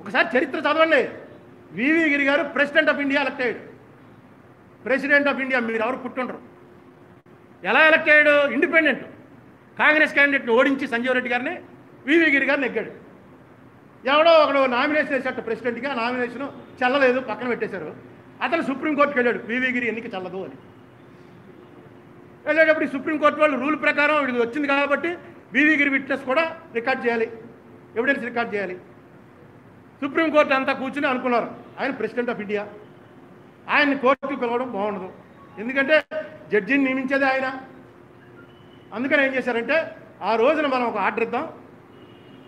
ఒకసారి చరిత్ర చదవండి. వివి గిరి గారు ప్రెసిడెంట్ ఆఫ్ ఇండియా ఎలక్ట్ అయ్యాడు. ప్రెసిడెంట్ ఆఫ్ ఇండియా మీరు ఎవరు పుట్టుండరు. ఎలా ఎలక్ట్ అయ్యాడు? ఇండిపెండెంట్ కాంగ్రెస్ క్యాండిడేట్ని ఓడించి సంజీవ్ రెడ్డి గారిని వివి గిరి గారు నెగ్గాడు. ఎవడో ఒకడు నామినేషన్ వేసేట ప్రెసిడెంట్గా, నామినేషన్ చెల్లలేదు, పక్కన పెట్టేశారు. అతను సుప్రీంకోర్టుకి వెళ్ళాడు, వివి గిరి ఎన్నిక చెల్లదు అని. వెళ్ళేటప్పుడు సుప్రీంకోర్టు వాళ్ళు రూల్ ప్రకారం వీడికి వచ్చింది కాబట్టి వివి గిరి విట్నెస్ కూడా రికార్డ్ చేయాలి, ఎవిడెన్స్ రికార్డ్ చేయాలి. సుప్రీంకోర్టు అంతా కూర్చుని అనుకున్నారు, ఆయన ప్రెసిడెంట్ ఆఫ్ ఇండియా, ఆయన్ని కోర్టుకు పిలవడం బాగుండదు, ఎందుకంటే జడ్జిని నియమించేదే ఆయన. అందుకని ఏం చేశారంటే ఆ రోజున మనం ఒక ఆర్డర్ ఇద్దాం,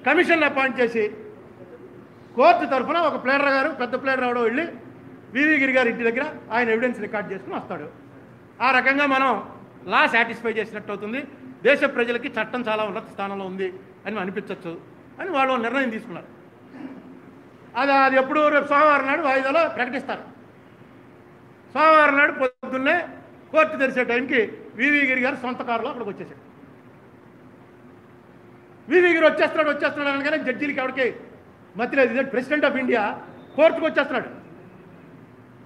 కమిషన్ అపాయింట్ చేసి కోర్టు తరఫున ఒక ప్లేడర్ గారు, పెద్ద ప్లేడర్ ఎవడో వెళ్ళి వివి గిరి గారి ఇంటి దగ్గర ఆయన ఎవిడెన్స్ రికార్డ్ చేసుకుని వస్తాడు. ఆ రకంగా మనం లా సాటిస్ఫై చేసినట్టు అవుతుంది, దేశ ప్రజలకి చట్టం చాలా ఉన్నత స్థానంలో ఉంది అని అనిపించవచ్చు అని వాళ్ళు నిర్ణయం తీసుకున్నారు. అది ఎప్పుడు రేపు సోమవారం నాడు వాయిదాలో ప్రకటిస్తారు. సోమవారం నాడు పొద్దున్నే కోర్టు తెరిచే టైంకి వివి గిరి గారు సొంత కారులో అక్కడికి వచ్చేసాడు. వివి గిరి వచ్చేస్తున్నాడు అనగానే జడ్జీలకి ఎవరికి మతి లేదు. ఇదే ప్రెసిడెంట్ ఆఫ్ ఇండియా కోర్టుకు వచ్చేస్తున్నాడు,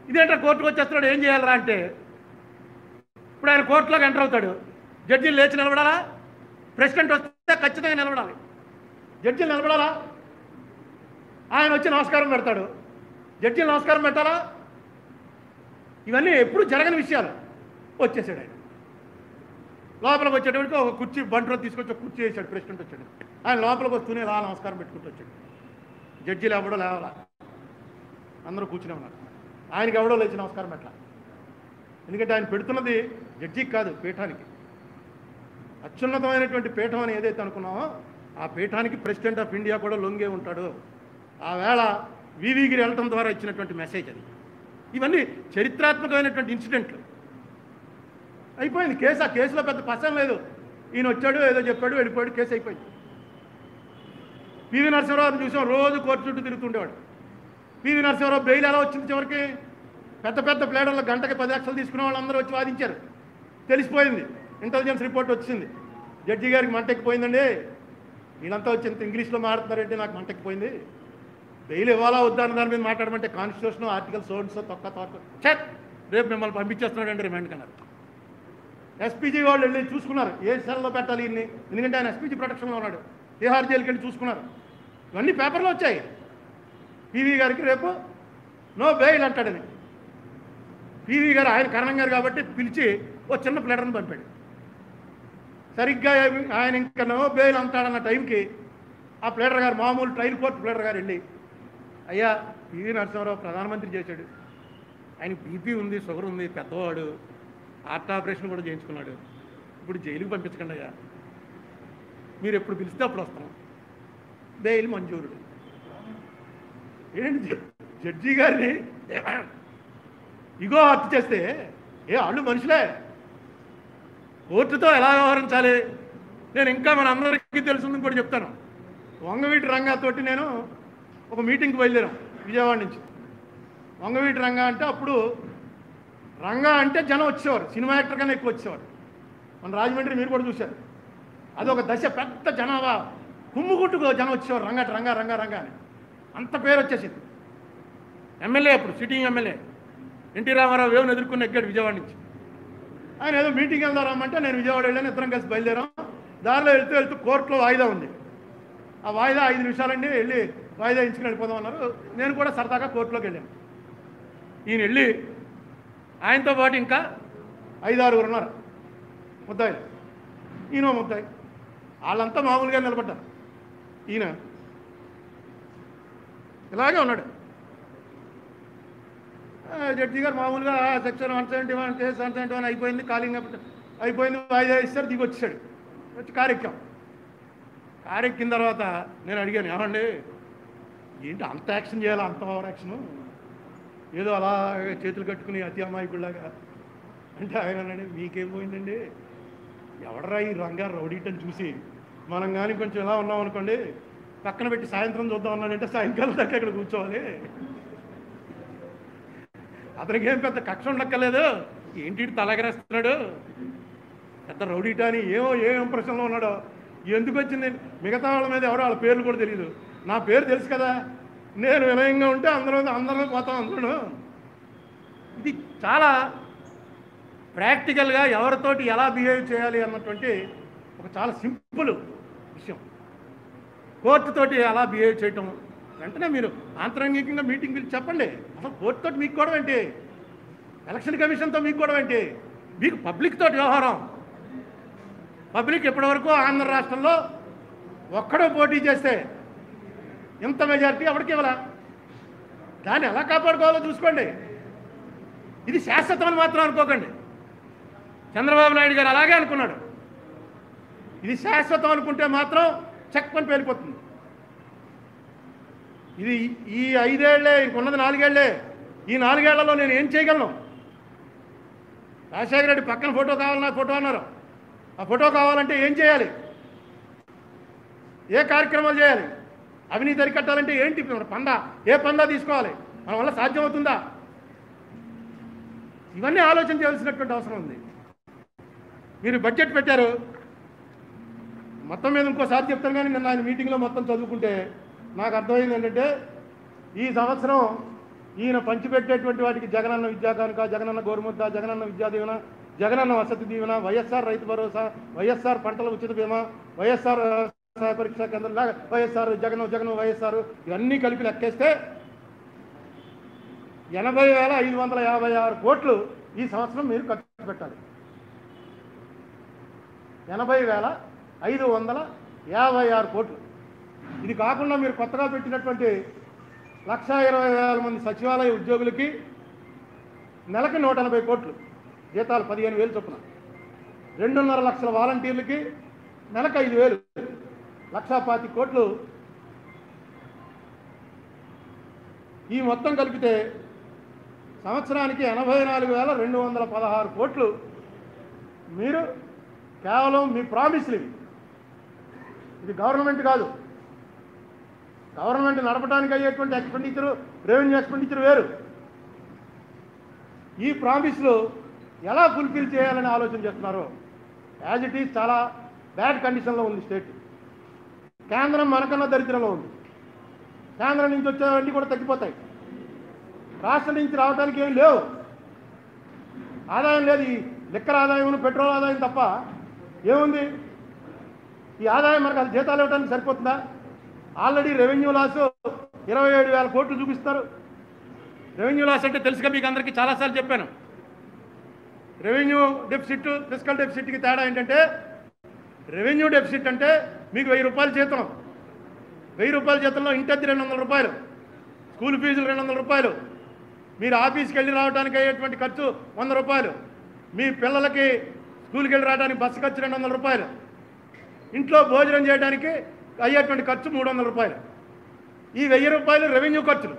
ఇదేంటో కోర్టుకు వచ్చేస్తున్నాడు, ఏం చేయాలరా అంటే ఇప్పుడు ఆయన కోర్టులోకి ఎంటర్ అవుతాడు, జడ్జీలు లేచి నిలబడాలా? ప్రెసిడెంట్ వస్తే ఖచ్చితంగా నిలబడాలి, జడ్జీలు నిలబడాలా? ఆయన వచ్చి నమస్కారం పెడతాడు, జడ్జీలు నమస్కారం పెట్టాలా? ఇవన్నీ ఎప్పుడు జరగని విషయాలు. వచ్చేసాడు ఆయన లోపలికి వచ్చేటప్పటికి ఒక కుర్చీ బంట్లో తీసుకొచ్చి ఒక కుర్చీ వేసాడు. ప్రెసిడెంట్ వచ్చాడు, ఆయన లోపలికి వస్తూనే ఇలా నమస్కారం పెట్టుకుంటూ వచ్చాడు. జడ్జీలు ఎవడో లేవాలా, అందరూ కూర్చునే ఉన్నారు. ఆయనకి ఎవడో లేచి నమస్కారం పెట్టాల, ఎందుకంటే ఆయన పెడుతున్నది జడ్జికి కాదు, పీఠానికి. అత్యున్నతమైనటువంటి పీఠం అని ఏదైతే అనుకున్నామో ఆ పీఠానికి ప్రెసిడెంట్ ఆఫ్ ఇండియా కూడా లొంగే ఉంటాడు. ఆ వేళ వివి గిరి వెళ్ళటం ద్వారా ఇచ్చినటువంటి మెసేజ్ అది. ఇవన్నీ చరిత్రాత్మకమైనటువంటి ఇన్సిడెంట్లు. అయిపోయింది కేసు. ఆ కేసులో పెద్ద పసం లేదు, ఈయన వచ్చాడు ఏదో చెప్పాడు వెళ్ళిపోయాడు, కేసు అయిపోయింది. పివి నరసింహరావుని చూసాం, రోజు కోర్టు చుట్టూ తిరుగుతుండేవాడు. పివి నరసింహరావు బెయిల్ ఎలా వచ్చింది చివరికి? పెద్ద పెద్ద ప్లేడర్లు గంటకి 10 లక్షలు తీసుకునే వాళ్ళందరూ వచ్చి వాదించారు. తెలిసిపోయింది, ఇంటెలిజెన్స్ రిపోర్ట్ వచ్చింది. జడ్జి గారికి మంటెక్కిపోయిందండి, వీళ్ళంతా వచ్చి ఇంత ఇంగ్లీష్లో మాట్లాడుతున్నారంటే నాకు మంటెక్కిపోయింది, బెయిల్ ఇవ్వాలా వద్దా అని దాని మీద మాట్లాడమంటే కాన్స్టిట్యూషన్ ఆర్టికల్ సోన్సో తొక్క చెక్ రేపు మిమ్మల్ని పంపించేస్తున్నాడండి రిమాండ్కి అన్నారు. ఎస్పీజీ వాళ్ళు వెళ్ళి చూసుకున్నారు ఏ సెల్లో పెట్టాలి ఇన్ని, ఎందుకంటే ఆయన ఎస్పీజీ ప్రొటెక్షన్లో ఉన్నాడు. తిహార్ జైలుకి వెళ్ళి చూసుకున్నారు. ఇవన్నీ పేపర్లో వచ్చాయి. పివి గారికి రేపు నో బెయిల్ అంటాడని. పివి గారు ఆయన కరణం గారు కాబట్టి పిలిచి ఓ చిన్న ప్లేడర్ని పంపాడు. సరిగ్గా ఆయన ఇంకా నో బెయిల్ అంటాడన్న టైంకి ఆ ప్లేడర్ గారు, మామూలు ట్రైల్ కోర్టు ప్లేడర్ గారు వెళ్ళి, అయ్యా పివి నరసింహారావు ప్రధానమంత్రి చేశాడు, ఆయన బీపీ ఉంది, షుగర్ ఉంది, పెద్దవాడు, హార్ట్ ఆపరేషన్ కూడా చేయించుకున్నాడు, ఇప్పుడు జైలుకి పంపించకండి అయ్యా, మీరు ఎప్పుడు పిలిస్తే అప్పుడు వస్తాం, బెయిల్ మంజూరు. ఏంటి జడ్జి గారిని ఇగో హత్య చేస్తే వాళ్ళు మనుషులే, కోర్టుతో ఎలా వ్యవహరించాలి నేను ఇంకా మన అందరికీ తెలుసుందని కూడా చెప్తాను. వంగవీటి రంగాతోటి నేను ఒక మీటింగ్కి బయలుదేరాం విజయవాడ నుంచి. వంగవీటి రంగా అంటే అప్పుడు రంగా అంటే జనం వచ్చేవారు, సినిమా యాక్టర్ కన్నా ఎక్కువ వచ్చేవారు. మన రాజమండ్రి మీరు కూడా చూశారు, అదొక దశ, పెద్ద జనాభా కుమ్ముకుంటూ జనం వచ్చేవారు, రంగా రంగా రంగా రంగా అని. అంత పేరు వచ్చేసింది. ఎమ్మెల్యే అప్పుడు సిట్టింగ్ ఎమ్మెల్యే ఎన్టీ రామారావు వేవును ఎదుర్కొని ఎక్కాడు విజయవాడ నుంచి. ఆయన ఏదో మీటింగ్ వెళ్దామంటే నేను విజయవాడ వెళ్ళాను, ఇద్దరం కలిసి బయలుదేరాం. దారిలో వెళ్తూ కోర్టులో వాయిదా ఉంది. ఆ వాయిదా 5 నిమిషాలండి, వెళ్ళి వాయిదా ఇచ్చుకుని వెళ్ళిపోదాం అన్నారు. నేను కూడా సరదాగా కోర్టులోకి వెళ్ళాను. ఈయన వెళ్ళి ఆయనతో పాటు ఇంకా 5-6 ఉన్నారు ముద్దాయిలు, ఈయన ముద్దాయి. వాళ్ళంతా మామూలుగా నిలబడ్డారు. ఈయన ఇలాగే ఉన్నాడు. జడ్జి గారు మామూలుగా సెక్షన్ 171 కేసు 171 అయిపోయింది, కాలింగ్ అయిపోయింది, వాయిదా ఇస్తారు, దిగి వచ్చాడు. వచ్చి కారెక్కాం. కారెక్కిన తర్వాత నేను అడిగాను, ఏమండి ఏంటి అంత యాక్షన్ చేయాలి, అంత ఓవర్ యాక్షను, ఏదో అలా చేతులు కట్టుకుని అతి అమాయకుల్లాగా అంటే ఆయన అన్నాడు, మీకేం పోయిందండి, ఎవడరా ఈ రంగా రౌడీటని చూసి మనం కానీ కొంచెం ఎలా ఉన్నాం అనుకోండి, పక్కన పెట్టి సాయంత్రం చూద్దాం అన్నాడంటే సాయంకాలం దాకా ఇక్కడ కూర్చోవాలి, అతనికి ఏం పెద్ద కక్ష ఉండక్కర్లేదు, ఏంటి తలగరేస్తున్నాడు పెద్ద రౌడీటా అని ఏ ఇంప్రెషన్లో ఉన్నాడో, ఎందుకు వచ్చింది, మిగతా వాళ్ళ మీద ఎవరో వాళ్ళ పేర్లు కూడా తెలియదు, నా పేరు తెలుసు కదా, నేను వినయంగా ఉంటే అందరూ పోతాం అందరూ. ఇది చాలా ప్రాక్టికల్గా ఎవరితోటి ఎలా బిహేవ్ చేయాలి అన్నటువంటి ఒక చాలా సింపుల్ విషయం. కోర్టుతోటి ఎలా బిహేవ్ చేయటం, వెంటనే మీరు ఆంతరంగికంగా మీటింగ్ పిలిచి చెప్పండి. అసలు కోర్టుతో మీకు కూడా ఏంటి, ఎలక్షన్ కమిషన్తో మీకు కూడా ఏంటి, మీకు పబ్లిక్ తోటి వ్యవహారం. పబ్లిక్ ఇప్పటివరకు ఆంధ్ర రాష్ట్రంలో ఒక్కడో పోటీ చేస్తే ఎంత మెజారిటీ ఎవరికి ఇవ్వాల, దాన్ని ఎలా కాపాడుకోవాలో చూసుకోండి. ఇది శాశ్వతం అని మాత్రం అనుకోకండి. చంద్రబాబు నాయుడు గారు అలాగే అనుకున్నాడు. ఇది శాశ్వతం అనుకుంటే మాత్రం చెక్ పని పేలిపోతుంది. ఇది ఈ 5 ఏళ్లే, ఇంకున్నది 4 ఏళ్లే. ఈ 4 ఏళ్లలో నేను ఏం చేయగలను? రాజశేఖర రెడ్డి పక్కన ఫోటో కావాలన్నా ఫోటో అన్నారు. ఆ ఫోటో కావాలంటే ఏం చేయాలి, ఏ కార్యక్రమాలు చేయాలి, అవినీతి అరికట్టాలంటే ఏంటి పందా, ఏ పందా తీసుకోవాలి, మన వల్ల సాధ్యమవుతుందా, ఇవన్నీ ఆలోచన చేయాల్సినటువంటి అవసరం ఉంది. మీరు బడ్జెట్ పెట్టారు, మొత్తం మీద ఇంకోసారి చెప్తాను కానీ నిన్న ఆయన మీటింగ్లో మొత్తం చదువుకుంటే నాకు అర్థమైంది ఏంటంటే, ఈ సంవత్సరం ఈయన పంచిపెట్టేటువంటి వాటికి జగనన్న విద్యా కానుక, జగనన్న గోరుముద్ద, జగనన్న విద్యా దీవెన, జగనన్న వసతి దీవెన, వైఎస్ఆర్ రైతు భరోసా, వైఎస్ఆర్ పంటల ఉచిత బీమా, వైఎస్ఆర్ పరీక్షా కేంద్రంలా, వైఎస్ఆర్ జగన్ వైఎస్ఆర్, ఇవన్నీ కలిపి లెక్కేస్తే 80,556 కోట్లు ఈ సంవత్సరం మీరు ఖర్చు పెట్టాలి. 80,556 కోట్లు. ఇది కాకుండా మీరు కొత్తగా పెట్టినటువంటి 1,20,000 మంది సచివాలయ ఉద్యోగులకి నెలకి 180 కోట్లు జీతాలు, 15,000 చొప్పున, 2.5 లక్షల వాలంటీర్లకి నెలకు 5,000, 1,25,000 కోట్లు. ఈ మొత్తం కలిపితే సంవత్సరానికి 84,216 కోట్లు మీరు కేవలం మీ ప్రామిస్లు. ఇది గవర్నమెంట్ కాదు. గవర్నమెంట్ నడపడానికి అయ్యేటువంటి ఎక్స్పెండిచరు, రెవెన్యూ ఎక్స్పెండిచర్ వేరు. ఈ ప్రామిస్లు ఎలా ఫుల్ఫిల్ చేయాలని ఆలోచన చేస్తున్నారు. యాజ్ ఇట్ ఈజ్ చాలా బ్యాడ్ కండిషన్లో ఉంది స్టేట్. కేంద్రం మనకన్నా దరిద్రంలో ఉంది. కేంద్రం నుంచి వచ్చేవన్నీ కూడా తగ్గిపోతాయి. రాష్ట్రం నుంచి రావడానికి ఏం లేవు, ఆదాయం లేదు. ఈ లిక్కర్ ఆదాయం, పెట్రోల్ ఆదాయం తప్ప ఏముంది? ఈ ఆదాయం మనకు అది జీతాలు ఇవ్వడానికి సరిపోతుందా? ఆల్రెడీ రెవెన్యూ లాస్ 27,000 కోట్లు చూపిస్తారు. రెవెన్యూ లాస్ అంటే తెలుసుగా మీకు అందరికీ చాలాసార్లు చెప్పాను. రెవెన్యూ డెఫిసిట్, ఫిస్కల్ డెఫిసిట్కి తేడా ఏంటంటే, రెవెన్యూ డెఫిసిట్ అంటే మీకు 1,000 రూపాయలు జీతం, 1,000 రూపాయల జీతంలో ఇంటద్ది 200 రూపాయలు, స్కూల్ ఫీజులు 200 రూపాయలు, మీరు ఆఫీస్కి వెళ్ళి రావడానికి అయ్యేటువంటి ఖర్చు 100 రూపాయలు, మీ పిల్లలకి స్కూల్కి వెళ్ళి రావడానికి బస్సు ఖర్చు 200 రూపాయలు, ఇంట్లో భోజనం చేయడానికి అయ్యేటువంటి ఖర్చు 300 రూపాయలు. ఈ 1,000 రూపాయలు రెవెన్యూ ఖర్చులు.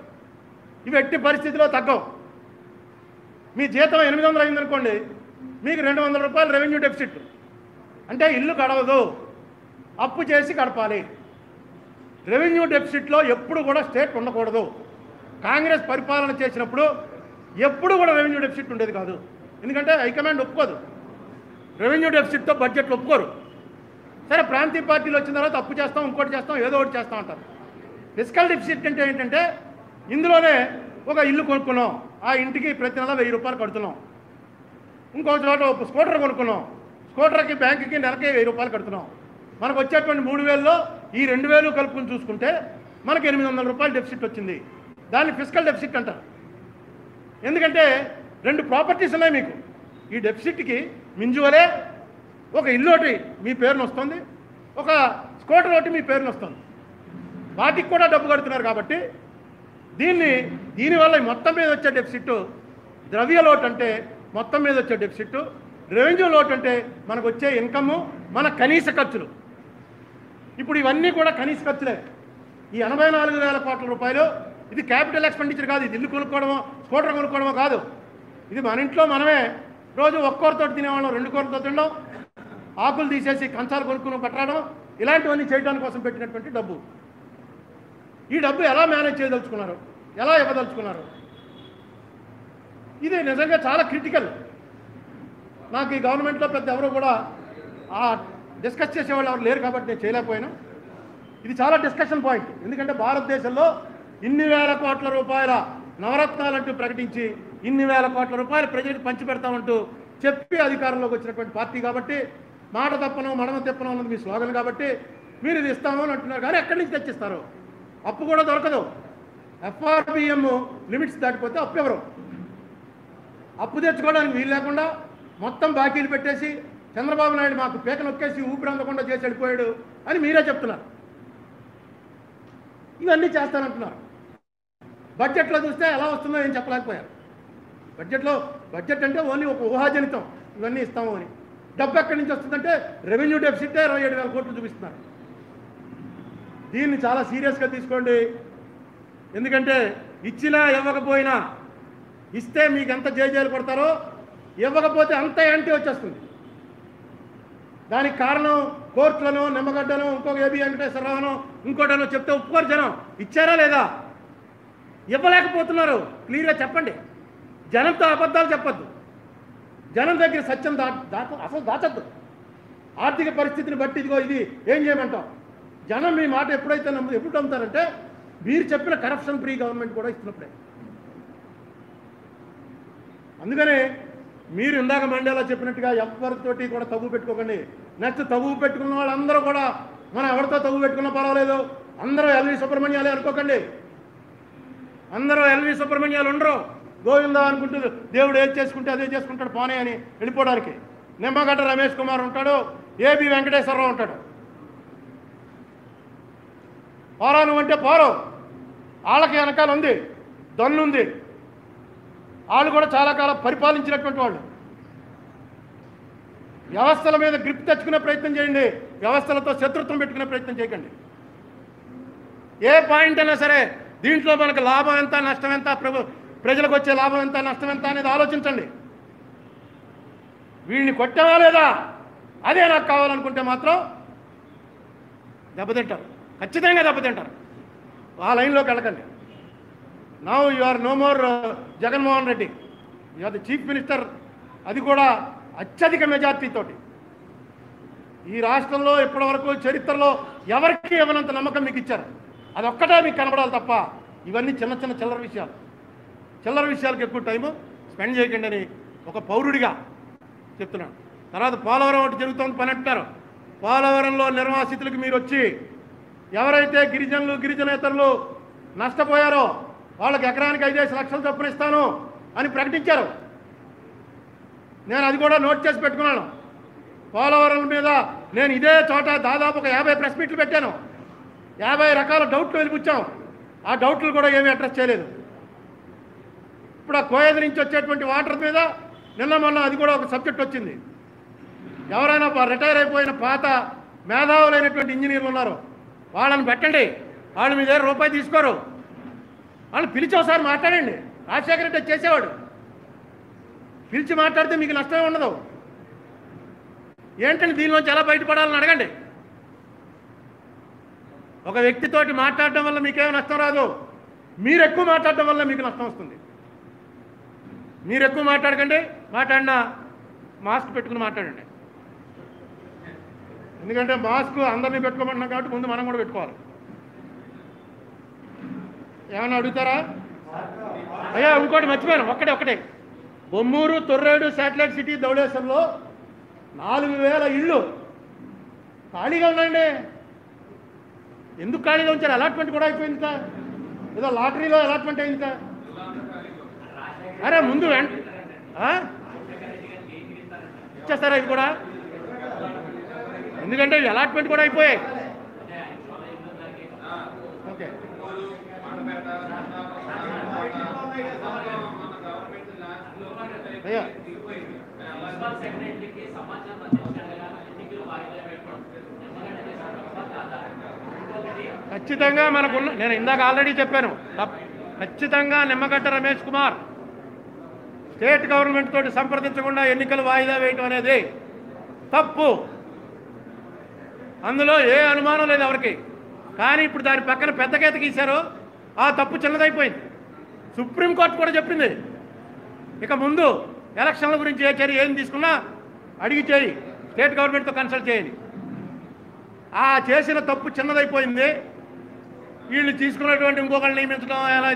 ఇవి ఎట్టి పరిస్థితిలో తగ్గవు. మీ జీతం 800 అయిందనుకోండి, మీకు 200 రూపాయలు రెవెన్యూ డెఫిసిట్. అంటే ఇల్లు గడవదు, అప్పు చేసి గడపాలి. రెవెన్యూ డెఫిసిట్లో ఎప్పుడు కూడా స్టేట్ ఉండకూడదు. కాంగ్రెస్ పరిపాలన చేసినప్పుడు ఎప్పుడు కూడా రెవెన్యూ డెఫిసిట్ ఉండేది కాదు. ఎందుకంటే హైకమాండ్ ఒప్పుకోదు, రెవెన్యూ డెఫిసిట్తో బడ్జెట్లు ఒప్పుకోరు. సరే ప్రాంతీయ పార్టీలు వచ్చిన తర్వాత అప్పు చేస్తాం, ఇంకోటి చేస్తాం, ఏదో ఒకటి చేస్తాం అంటారు. ఫిస్కల్ డెఫిసిట్ అంటే ఏంటంటే ఇందులోనే ఒక ఇల్లు కొనుక్కున్నాం, ఆ ఇంటికి ప్రతి నెల 1000 రూపాయలు కడుతున్నాం. ఇంకో చోట ఒక స్కూటర్ కొనుక్కున్నాం, స్కూటర్కి బ్యాంకుకి నెలకి 1000 రూపాయలు కడుతున్నాం. మనకు వచ్చేటువంటి 3000లో ఈ 2000 కలుపుకుని చూసుకుంటే మనకు 800 రూపాయలు డెఫిసిట్ వచ్చింది. దాన్ని ఫిస్కల్ డెఫిసిట్ అంటారు. ఎందుకంటే 2 ప్రాపర్టీస్ ఉన్నాయి మీకు. ఈ డెఫిసిట్కి మింజువలే ఒక ఇల్లు ఒకటి మీ పేరున వస్తుంది, ఒక స్కూటర్ ఒకటి మీ పేరున వస్తుంది. వాటికి కూడా డబ్బు కడుతున్నారు. కాబట్టి దీనివల్ల మొత్తం మీద వచ్చే డెఫిసిట్ ద్రవ్య లోటు అంటే మొత్తం మీద వచ్చే డెఫిసిట్, రెవెన్యూ లోటు అంటే మనకు వచ్చే ఇన్కమ్, మన కనీస ఖర్చులు. ఇప్పుడు ఇవన్నీ కూడా కనీస ఖర్చులే. ఈ 84,000 కోట్ల రూపాయలు ఇది క్యాపిటల్ ఎక్స్పెండిచర్ కాదు. ఇది ఇల్లు కొనుక్కోవడమో స్కూటర్ కొనుక్కోవడమో కాదు. ఇది మన ఇంట్లో మనమే రోజు ఒక్కొక్కరితో తినేవాళ్ళం, 2 కూరలతో తినడం, ఆకులు తీసేసి కంచాలు కొనుక్కుని పట్టడం, ఇలాంటివన్నీ చేయడానికి కోసం పెట్టినటువంటి డబ్బు. ఈ డబ్బు ఎలా మేనేజ్ చేయదలుచుకున్నారు, ఎలా ఇవ్వదలుచుకున్నారు? ఇది నిజంగా చాలా క్రిటికల్. నాకు ఈ గవర్నమెంట్లో పెద్ద ఎవరు కూడా డిస్కస్ చేసేవాళ్ళు ఎవరు లేరు కాబట్టి నేను చేయలేకపోయాను. ఇది చాలా డిస్కషన్ పాయింట్. ఎందుకంటే భారతదేశంలో ఇన్ని వేల కోట్ల రూపాయల నవరత్నాలంటూ ప్రకటించి ఇన్ని వేల కోట్ల రూపాయలు ప్రజలకు పంచిపెడతామంటూ చెప్పి అధికారంలోకి వచ్చినటువంటి పార్టీ కాబట్టి, మాట తప్పను మడమ తిప్పను అన్నది మీ స్లోగన్ కాబట్టి మీరు ఇది ఇస్తాము అని అంటున్నారు. కానీ ఎక్కడి నుంచి తెచ్చిస్తారు? అప్పు కూడా దొరకదు. FRBM లిమిట్స్ దాటిపోతే అప్పు ఎవరు? అప్పు తెచ్చుకోవడానికి వీలు లేకుండా మొత్తం బాకీలు పెట్టేసి చంద్రబాబు నాయుడు మాకు పీక నొక్కేసి ఊపిరి అందకుండా చేసి వెళ్ళిపోయాడు అని మీరే చెప్తున్నారు. ఇవన్నీ చేస్తానంటున్నారు. బడ్జెట్లో చూస్తే ఎలా వస్తుందో ఏం చెప్పలేకపోయారు. బడ్జెట్ అంటే ఓన్లీ ఒక ఊహాజనితం, ఇవన్నీ ఇస్తాము అని. డబ్బు ఎక్కడి నుంచి వస్తుందంటే రెవెన్యూ డెఫిసిట్ 27,000 కోట్లు చూపిస్తున్నారు. దీన్ని చాలా సీరియస్గా తీసుకోండి. ఎందుకంటే ఇచ్చినా ఇవ్వకపోయినా, ఇస్తే మీకు ఎంత జైలు కొడతారో, ఇవ్వకపోతే అంత యాంటీ వచ్చేస్తుంది. దానికి కారణం కోర్టులను, నిమ్మగడ్డను, ఇంకొక ఏబి వెంకటేశ్వరరావును, ఇంకోటనో చెప్తే ఒప్పుకోరు జనం. ఇచ్చారా లేదా? ఇవ్వలేకపోతున్నారు. క్లియర్గా చెప్పండి. జనంతో అబద్ధాలు చెప్పద్దు. జనం దగ్గర సత్యం అసలు దాచద్దు. ఆర్థిక పరిస్థితిని బట్టి ఇదిగో ఇది ఏం చేయమంటాం. జనం మీ మాట ఎప్పుడైతే ఎప్పుడు నమ్ముతారంటే మీరు చెప్పిన కరప్షన్ ఫ్రీ గవర్నమెంట్ కూడా ఇస్తున్నప్పుడే. అందుకనే మీరు ఇందాక మండేలా చెప్పినట్టుగా ఎవరితోటి కూడా తగ్గు పెట్టుకోకండి. నెక్స్ట్ తగ్గు పెట్టుకున్న వాళ్ళందరూ కూడా మనం ఎవరితో తగ్గు పెట్టుకున్నా పర్వాలేదు, అందరూ ఎల్వి సుబ్రహ్మణ్యాలే అనుకోకండి. అందరూ ఎల్వి సుబ్రహ్మణ్యాలు ఉండరు. గోవిందా అనుకుంటారు, దేవుడు ఏది చేసుకుంటే అదే చేసుకుంటాడు పోనీ అని వెళ్ళిపోవడానికి. నిమ్మగడ్డ రమేష్ కుమార్ ఉంటాడు, ఏబి వెంకటేశ్వరరావు ఉంటాడు. పోరా నువ్వంటే పోరు. వాళ్ళకి వెనకాల ఉంది, దన్నుంది. వాళ్ళు కూడా చాలా కాలం పరిపాలించినటువంటి వాళ్ళు. వ్యవస్థల మీద గ్రిప్ తెచ్చుకునే ప్రయత్నం చేయండి, వ్యవస్థలతో శత్రుత్వం పెట్టుకునే ప్రయత్నం చేయకండి. ఏ పాయింట్ అయినా సరే దీంట్లో మనకు లాభం ఎంత నష్టం ఎంత, ప్రజలకు వచ్చే లాభం ఎంత నష్టం ఎంత అనేది ఆలోచించండి. వీడిని కొట్టావా లేదా అదే నాకు కావాలనుకుంటే మాత్రం దెబ్బతింటారు, ఖచ్చితంగా దెబ్బతింటారు. ఆ లైన్లోకి వెళ్ళకండి. Now you are no more Jaganmohan Reddy, you are the chief minister. అది కూడా అత్యధిక మెజార్టీతోటి. ఈ రాష్ట్రంలో ఇప్పటివరకు చరిత్రలో ఎవరికి ఇవ్వనంత నమ్మకం మీకు ఇచ్చారు. అదొక్కటే మీకు కనబడాలి తప్ప ఇవన్నీ చిన్న చిన్న చిల్లర విషయాలకు ఎక్కువ టైము స్పెండ్ చేయకండి అని ఒక పౌరుడిగా చెప్తున్నాను. తర్వాత పోలవరం ఒకటి జరుగుతుంది పని అంటున్నారు. పోలవరంలో నిర్వాసితులకు మీరు వచ్చి ఎవరైతే గిరిజనేతరులు నష్టపోయారో వాళ్ళకి ఎకరానికి 5 లక్షలు చొప్పున ఇస్తాను అని ప్రకటించారు. నేను అది కూడా నోట్ చేసి పెట్టుకున్నాను. పోలవరం మీద నేను ఇదే చోట దాదాపు ఒక 50 ప్రెస్ మీట్లు పెట్టాను. 50 రకాల డౌట్లు వెలిపుచ్చాం. ఆ డౌట్లు కూడా ఏమీ అడ్రస్ చేయలేదు. ఇప్పుడు ఆ కోయద నుంచి వచ్చేటువంటి వాటర్ మీద నిన్న మొన్న అది కూడా ఒక సబ్జెక్ట్ వచ్చింది. ఎవరైనా రిటైర్ అయిపోయిన పాత మేధావులైనటువంటి ఇంజనీర్లు ఉన్నారు, వాళ్ళని పెట్టండి. వాళ్ళు మీ దగ్గర రూపాయి తీసుకోరు. వాళ్ళని పిలిచి ఒకసారి మాట్లాడండి. రాజశేఖర రెడ్డి చేసేవాడు. పిలిచి మాట్లాడితే మీకు నష్టమే ఉండదు. ఏంటంటే దీనిలోంచి ఎలా బయటపడాలని అడగండి. ఒక వ్యక్తితోటి మాట్లాడటం వల్ల మీకేమీ నష్టం రాదు. మీరు ఎక్కువ మాట్లాడడం వల్ల మీకు నష్టం వస్తుంది. మీరు ఎక్కువ మాట్లాడకండి, మాట్లాడినా మాస్క్ పెట్టుకుని మాట్లాడండి. ఎందుకంటే మాస్క్ అందరినీ పెట్టుకోమంటున్నాం కాబట్టి ముందు మనం కూడా పెట్టుకోవాలి. ఏమన్నా అడుగుతారా? అయ్యా ఇంకోటి మర్చిపోయాను, ఒకటే బొమ్మూరు తొర్రేడు శాటిలైట్ సిటీ ధవళేశ్వరంలో 4000 ఇళ్ళు ఖాళీగా ఉన్నాయండి. ఎందుకు ఖాళీగా ఉంచారు? అలాట్మెంట్ కూడా అయిపోయింది కదా, ఏదో లాటరీలో అలాట్మెంట్ అయింది కదా. అరే ముందు ఇచ్చేస్తారా ఇది కూడా? ఎందుకంటే అలాట్మెంట్ కూడా అయిపోయాయి. ఓకే అయ్యా ఖచ్చితంగా మనకున్న, నేను ఇందాక ఆల్రెడీ చెప్పాను, ఖచ్చితంగా నిమ్మగడ్డ రమేష్ కుమార్ స్టేట్ గవర్నమెంట్ తోటి సంప్రదించకుండా ఎన్నికలు వాయిదా వేయటం అనేది తప్పు. అందులో ఏ అనుమానం లేదు ఎవరికి. కానీ ఇప్పుడు దాని పక్కన పెద్ద గీత గీశారు, ఆ తప్పు చిన్నదైపోయింది. సుప్రీంకోర్టు కూడా చెప్పింది, ఇక ముందు ఎలక్షన్ల గురించి ఏ చర్య ఏం తీసుకున్నా అడిగి చేయి, స్టేట్ గవర్నమెంట్తో కన్సల్ట్ చేయండి. ఆ చేసిన తప్పు చిన్నదైపోయింది. వీళ్ళు తీసుకున్నటువంటి ఇంకొకళ్ళు నియమించడం, ఎలా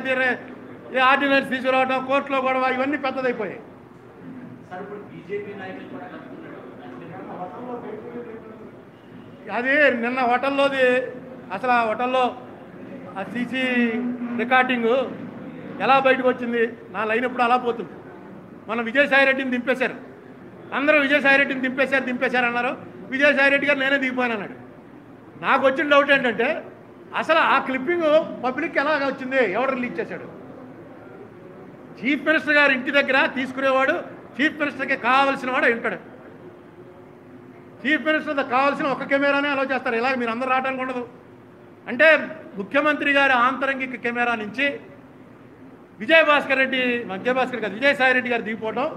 ఆర్డినెన్స్ తీసుకురావడం, కోర్టులో గొడవ, ఇవన్నీ పెద్దదైపోయాయి. అది నిన్న హోటల్లోది, అసలు ఆ హోటల్లో ఆ సీసీ రికార్డింగు ఎలా బయటకు వచ్చింది? నా లైన్ ఎప్పుడు అలా పోతుంది. మన విజయసాయిరెడ్డిని దింపేశారు, అందరూ విజయసాయిరెడ్డిని దింపేశారు అన్నారు. విజయసాయిరెడ్డి గారు నేనే దిగిపోయాను అన్నాడు. నాకు వచ్చిన డౌట్ ఏంటంటే, అసలు ఆ క్లిప్పింగ్ పబ్లిక్ ఎలా వచ్చింది? ఎవరు రిలీజ్ చేశాడు? చీఫ్ మినిస్టర్ గారు ఇంటి దగ్గర తీసుకునేవాడు చీఫ్ మినిస్టర్కి కావాల్సిన వాడు ఉంటాడు. చీఫ్ మినిస్టర్ కావాల్సిన ఒక కెమెరానే అలో చేస్తారు. ఇలాగ మీరు అందరూ రావడానికి ఉండదు. అంటే ముఖ్యమంత్రి గారి ఆంతరంగిక కెమెరా నుంచి విజయసాయిరెడ్డి గారు దిగిపోవడం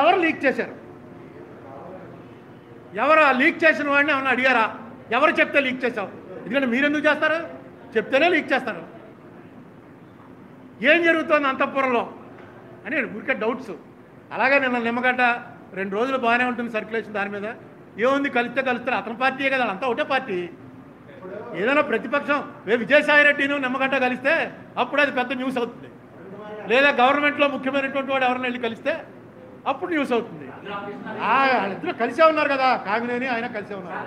ఎవరు లీక్ చేశారు? ఎవరు ఆ లీక్ చేసిన వాడిని ఏమన్నా అడిగారా? ఎవరు చెప్తే లీక్ చేశావు? ఎందుకంటే మీరెందుకు చేస్తారు? చెప్తేనే లీక్ చేస్తారు. ఏం జరుగుతుంది అంతఃపురంలో అని ఊరికే డౌట్స్. అలాగే నిన్న నిమ్మగడ్డ 2 రోజులు బాగానే ఉంటుంది సర్క్యులేషన్, దాని మీద ఏముంది, కలుస్తారు. అతని పార్టీయే కదా, అంతా ఒకటే పార్టీ. ఏదైనా ప్రతిపక్షం విజయసాయిరెడ్డిను నిమ్మగడ్డ కలిస్తే అప్పుడు అది పెద్ద న్యూస్ అవుతుంది. లేదా గవర్నమెంట్లో ముఖ్యమైనటువంటి వాడు ఎవరైనా వెళ్ళి కలిస్తే అప్పుడు న్యూస్ అవుతుంది. వాళ్ళిద్దరూ కలిసే ఉన్నారు కదా, కామినేని ఆయన కలిసే ఉన్నారు.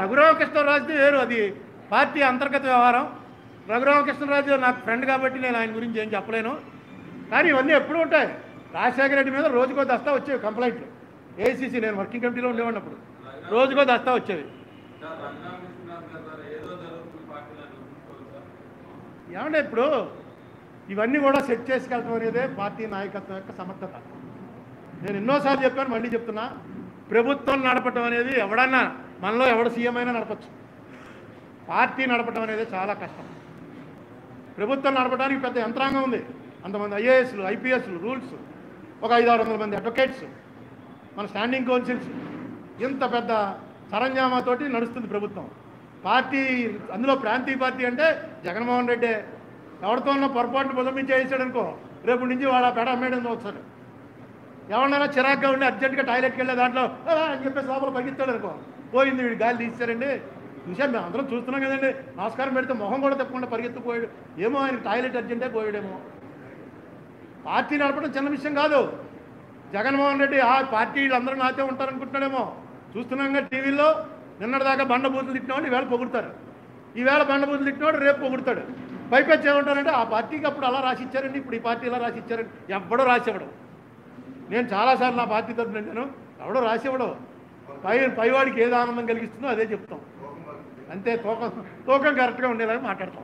రఘురామకృష్ణరాజుది వేరు, అది పార్టీ అంతర్గత వ్యవహారం. రఘురామకృష్ణరాజు నాకు ఫ్రెండ్ కాబట్టి నేను ఆయన గురించి ఏం చెప్పలేను. కానీ ఇవన్నీ ఎప్పుడు ఉంటాయి. రాజశేఖర రెడ్డి మీద రోజుకో దస్తా వచ్చేవి కంప్లైంట్లు. ఏఐసీసీ నేను వర్కింగ్ కమిటీలో ఉండేవాడినప్పుడు రోజుకో దస్తా వచ్చేవి. ఏమంటే ఇప్పుడు ఇవన్నీ కూడా సెట్ చేసుకెళ్ళటం అనేదే పార్టీ నాయకత్వం యొక్క సమర్థత. నేను ఎన్నోసార్లు చెప్పాను, మళ్ళీ చెప్తున్నా, ప్రభుత్వం నడపటం అనేది ఎవడన్నా, మనలో ఎవడు సీఎం అయినా నడపచ్చు. పార్టీ నడపటం అనేది చాలా కష్టం. ప్రభుత్వం నడపడానికి పెద్ద యంత్రాంగం ఉంది. అంతమంది ఐఏఎస్లు, ఐపీఎస్లు, రూల్స్, ఒక 500-600 మంది అడ్వకేట్స్, మన స్టాండింగ్ కౌన్సిల్స్, ఇంత పెద్ద సరంజామాతోటి నడుస్తుంది ప్రభుత్వం. పార్టీ అందులో ప్రాంతీయ పార్టీ అంటే జగన్మోహన్ రెడ్డి ఎవరితో ఉన్న పొరపాటును బుధమించేసాడు అనుకో, రేపు నుంచి వాళ్ళ పేడ అమ్మేయడం వస్తాడు. ఎవరినైనా చిరాగ్గా ఉండి అర్జెంటుగా టాయిలెట్కి వెళ్ళే దాంట్లో అని చెప్పేసి లోపల పగిస్తాడు అనుకో, పోయింది వీడు గాలి తీస్తారండి. చూసాం, మేము అందరం చూస్తున్నాం కదండి. నమస్కారం పెడితే మొహం కూడా తప్పకుండా పరిగెత్తుకుపోయాడు. ఏమో ఆయన టాయిలెట్ అర్జెంటే పోయాడేమో. పార్టీ నడపడం చిన్న విషయం కాదు. జగన్మోహన్ రెడ్డి ఆ పార్టీ అందరూ నాతో ఉంటారనుకుంటున్నాడేమో. చూస్తున్నాంగా టీవీలో, నిన్నటిదాకా బండబూతులు తిట్టినవాడు ఈవేళ పొగుడతారు, ఈవేళ బండబూతులు తిట్టినవాడు రేపు పొగుడతాడు. పైపెచ్చి ఏమంటారంటే ఆ పార్టీకి అప్పుడు అలా రాసిచ్చారండి, ఇప్పుడు ఈ పార్టీ ఇలా రాసిచ్చారండి. ఎవడో రాసివ్వడం. నేను చాలాసార్లు నా పార్టీ తరఫున నేను ఎవడో రాసివ్వడం. పైవాడికి ఏది ఆనందం కలిగిస్తుందో అదే చెప్తాం అంతే. తూకం కరెక్ట్గా ఉండేలాగా మాట్లాడతాం.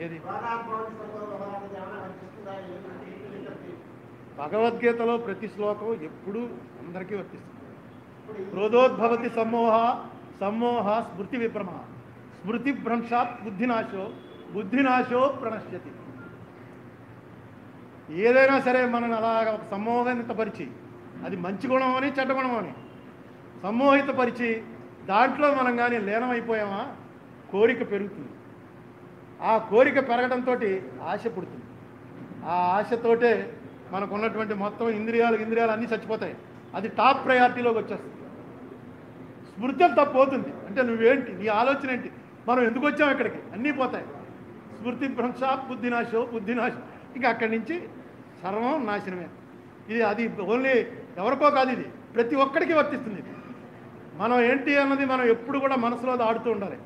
ఏది భగవద్గీతలో ప్రతి శ్లోకం ఎప్పుడూ అందరికీ వర్తిస్తుంది. క్రోధోద్భవతి సమ్మోహ స్మృతి విభ్రమ, స్మృతి భ్రంశాత్ బుద్ధినాశో ప్రణశ్యతి. ఏదైనా సరే మనం అలాగ ఒక సమ్మోహితపరిచి, అది మంచి గుణం అని చెడ్డ గుణం అని సమ్మోహితపరిచి దాంట్లో మనం కానీ లీనమైపోయామా కోరిక పెరుగుతుంది. ఆ కోరిక పెరగడంతో ఆశ పుడుతుంది. ఆ ఆశతోటే మనకు ఉన్నటువంటి మొత్తం ఇంద్రియాలు అన్నీ చచ్చిపోతాయి. అది టాప్ ప్రయారిటీలోకి వచ్చేస్తుంది. స్మృతి అంతా పోతుంది. అంటే నువ్వేంటి, నీ ఆలోచన ఏంటి, మనం ఎందుకు వచ్చాం ఇక్కడికి, అన్నీ పోతాయి. స్మృతి భ్రంశ బుద్ధినాశం ఇంకా అక్కడి నుంచి సర్వం నాశనమే. అది ఓన్లీ ఎవరికో కాదు, ఇది ప్రతి ఒక్కడికి వర్తిస్తుంది. ఇది మనం ఏంటి అన్నది మనం ఎప్పుడు కూడా మనసులో ఆడుతూ ఉండాలి.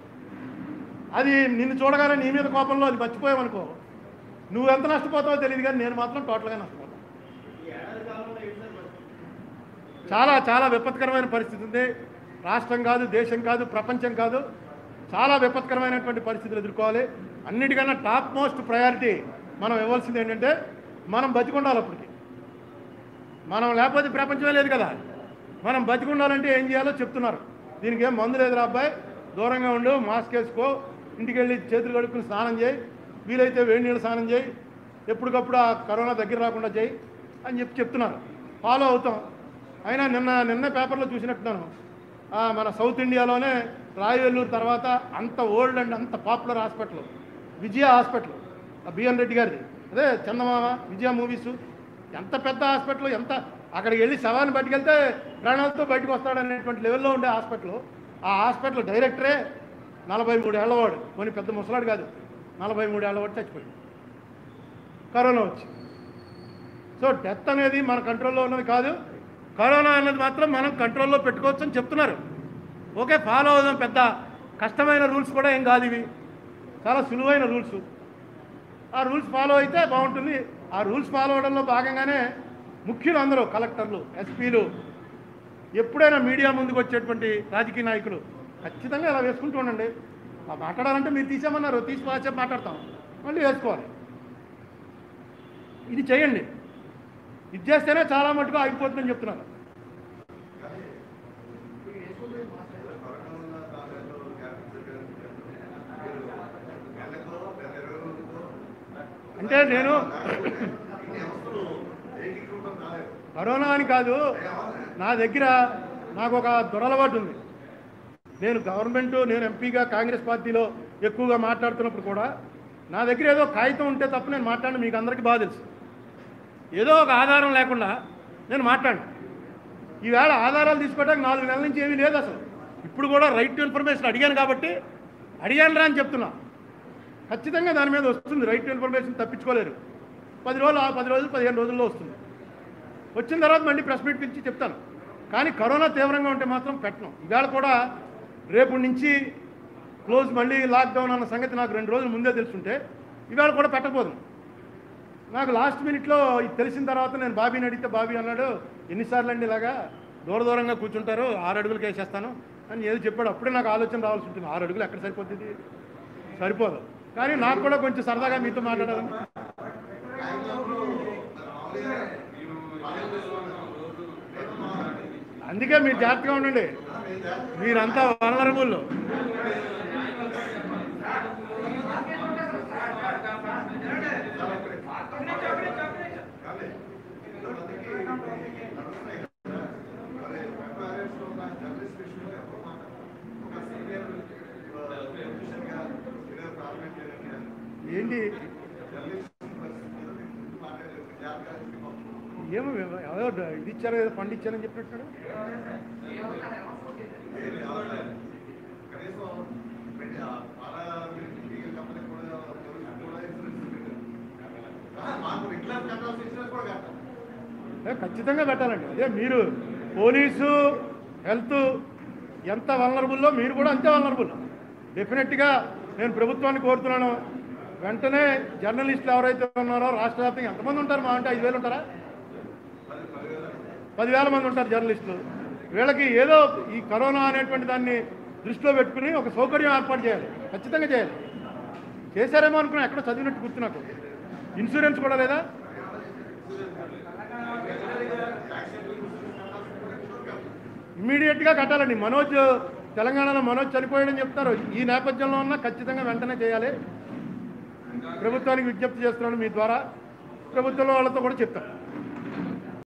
అది నిన్ను చూడగానే నీ మీద కోపంలో అది మర్చిపోయావనుకో, నువ్వు ఎంత నష్టపోతావో తెలియదు, కానీ నేను మాత్రం టోటల్గా నష్టపోతాను. చాలా చాలా విపత్కరమైన పరిస్థితి ఉంది. రాష్ట్రం కాదు, దేశం కాదు, ప్రపంచం కాదు, చాలా విపత్కరమైనటువంటి పరిస్థితులు ఎదుర్కోవాలి. అన్నిటికన్నా టాప్ మోస్ట్ ప్రయారిటీ మనం ఇవ్వాల్సింది ఏంటంటే మనం బతికుండాలి. అప్పటికి మనం లేకపోతే ప్రపంచమే లేదు కదా. మనం బతికుండాలంటే ఏం చేయాలో చెప్తున్నారు. దీనికి ఏం మందు లేదురా అబ్బాయి, దూరంగా ఉండు, మాస్క్ వేసుకో, ఇంటికి వెళ్ళి చేతులు కడుక్కుని స్నానం చేయి, వీలైతే వేడి నీళ్ళు స్నానం చేయి, ఎప్పటికప్పుడు ఆ కరోనా దగ్గర రాకుండా చేయి అని చెప్తున్నారు. ఫాలో అవుతాం. అయినా నిన్న పేపర్లో చూసినట్టున్నాను, మన సౌత్ ఇండియాలోనే రాయవెల్లూరు తర్వాత అంత ఓల్డ్ అండ్ అంత పాపులర్ హాస్పిటల్ విజయ హాస్పిటల్, బిఎన్ రెడ్డి గారిది, అదే చందమామ విజయ మూవీసు, ఎంత పెద్ద హాస్పిటల్, ఎంత అక్కడికి వెళ్ళి శవాన్ని బయటకెళ్తే ప్రాణాలతో బయటకు వస్తాడనేటువంటి లెవెల్లో ఉండే హాస్పిటల్. ఆ హాస్పిటల్ డైరెక్టరే 43 ఏళ్లవాడు, కొన్ని పెద్ద ముసలాడు కాదు, 43 ఏళ్లవాడు చచ్చిపోయాడు కరోనా వచ్చి. సో డెత్ అనేది మన కంట్రోల్లో ఉన్నది కాదు, కరోనా అన్నది మాత్రం మనం కంట్రోల్లో పెట్టుకోవచ్చు అని చెప్తున్నారు. ఓకే, ఫాలో అవుదాం. పెద్ద కష్టమైన రూల్స్ కూడా ఏం కాదు, ఇవి చాలా సులువైన రూల్స్. ఆ రూల్స్ ఫాలో అయితే బాగుంటుంది. ఆ రూల్స్ ఫాలో అవడంలో భాగంగానే ముఖ్యులు అందరూ, కలెక్టర్లు, ఎస్పీలు, ఎప్పుడైనా మీడియా ముందుకు వచ్చేటువంటి రాజకీయ నాయకులు ఖచ్చితంగా ఇలా వేసుకుంటూ ఉండండి. మాట్లాడాలంటే మీరు తీసేమన్నారు, తీసి మాట్లాడతాం, మళ్ళీ వేసుకోవాలి. ఇది చేయండి. ఇది చేస్తేనే చాలా మటుకు ఆగిపోతుందని చెప్తున్నారు. అంటే నేను కరోనా అని కాదు, నా దగ్గర నాకు ఒక దురలవాటు ఉంది. నేను నేను ఎంపీగా కాంగ్రెస్ పార్టీలో ఎక్కువగా మాట్లాడుతున్నప్పుడు కూడా నా దగ్గర ఏదో కాగితం ఉంటే తప్ప నేను మాట్లాడిన మీకు అందరికీ బాగా తెలుసు. ఏదో ఒక ఆధారం లేకుండా నేను మాట్లాడను. ఈవేళ ఆధారాలు తీసుకోవడానికి 4 నెలల నుంచి ఏమీ లేదు అసలు. ఇప్పుడు కూడా రైట్ టు ఇన్ఫర్మేషన్ అడిగాను కాబట్టి అడిగాను రా అని చెప్తున్నా. ఖచ్చితంగా దాని మీద వస్తుంది. రైట్ టు ఇన్ఫర్మేషన్ తప్పించుకోలేరు. 10 రోజులు 15 రోజుల్లో వస్తుంది. వచ్చిన తర్వాత మళ్ళీ ప్రెస్ మీట్ పిలిచి చెప్తాను. కానీ కరోనా తీవ్రంగా ఉంటే మాత్రం పెట్టను. ఇవాళ కూడా రేపు నుంచి క్లోజ్, మళ్ళీ లాక్డౌన్ అన్న సంగతి నాకు 2 రోజుల ముందే తెలుసుంటే ఇవాళ కూడా పెట్టకపోదు. నాకు లాస్ట్ మినిట్లో ఇది తెలిసిన తర్వాత నేను బాబీని అడిగితే బాబీ అన్నాడు, ఎన్నిసార్లు అండి ఇలాగా దూరంగా కూర్చుంటారు, 6 అడుగులకి వేసేస్తాను అని ఏదో చెప్పాడు. అప్పుడే నాకు ఆలోచన రావాల్సి ఉంటుంది. 6 అడుగులు ఎక్కడ సరిపోతుంది, సరిపోదు. కానీ నాకు కూడా కొంచెం సరదాగా మీతో మాట్లాడాలని. అందుకే మీరు జాగ్రత్తగా ఉండండి. మీరంతా వనరబుల్. ఏంటి ఏమో ఏదో ఇది ఇచ్చారో, ఏదో ఫండ్ ఇచ్చారని చెప్పినట్టు. ఖచ్చితంగా పెట్టాలండి. అదే మీరు పోలీసు, హెల్త్ ఎంత వల్నరబుల్లో మీరు కూడా అంతే వల్నరబుల్. డెఫినెట్గా నేను ప్రభుత్వాన్ని కోరుతున్నాను, వెంటనే జర్నలిస్టులు ఎవరైతే ఉన్నారో రాష్ట్ర వ్యాప్తంగా ఎంతమంది ఉంటారు? మా అంటే 5,000 ఉంటారా? 10,000 మంది ఉంటారు జర్నలిస్టులు. వీళ్ళకి ఏదో ఈ కరోనా అనేటువంటి దాన్ని దృష్టిలో పెట్టుకుని ఒక సౌకర్యం ఏర్పాటు చేయాలి. ఖచ్చితంగా చేయాలి. చేశారేమో అనుకున్నా, ఎక్కడో చదివినట్టు గుర్తు నాకు. ఇన్సూరెన్స్ కూడా లేదా? ఇమ్మీడియట్గా కట్టాలండి. తెలంగాణలో మనోజ్ చనిపోయాడని చెప్తారు. ఈ నేపథ్యంలో ఉన్న ఖచ్చితంగా వెంటనే చేయాలి. ప్రభుత్వానికి విజ్ఞప్తి చేస్తున్నాను మీ ద్వారా. ప్రభుత్వంలో వాళ్ళతో కూడా చెప్తాం.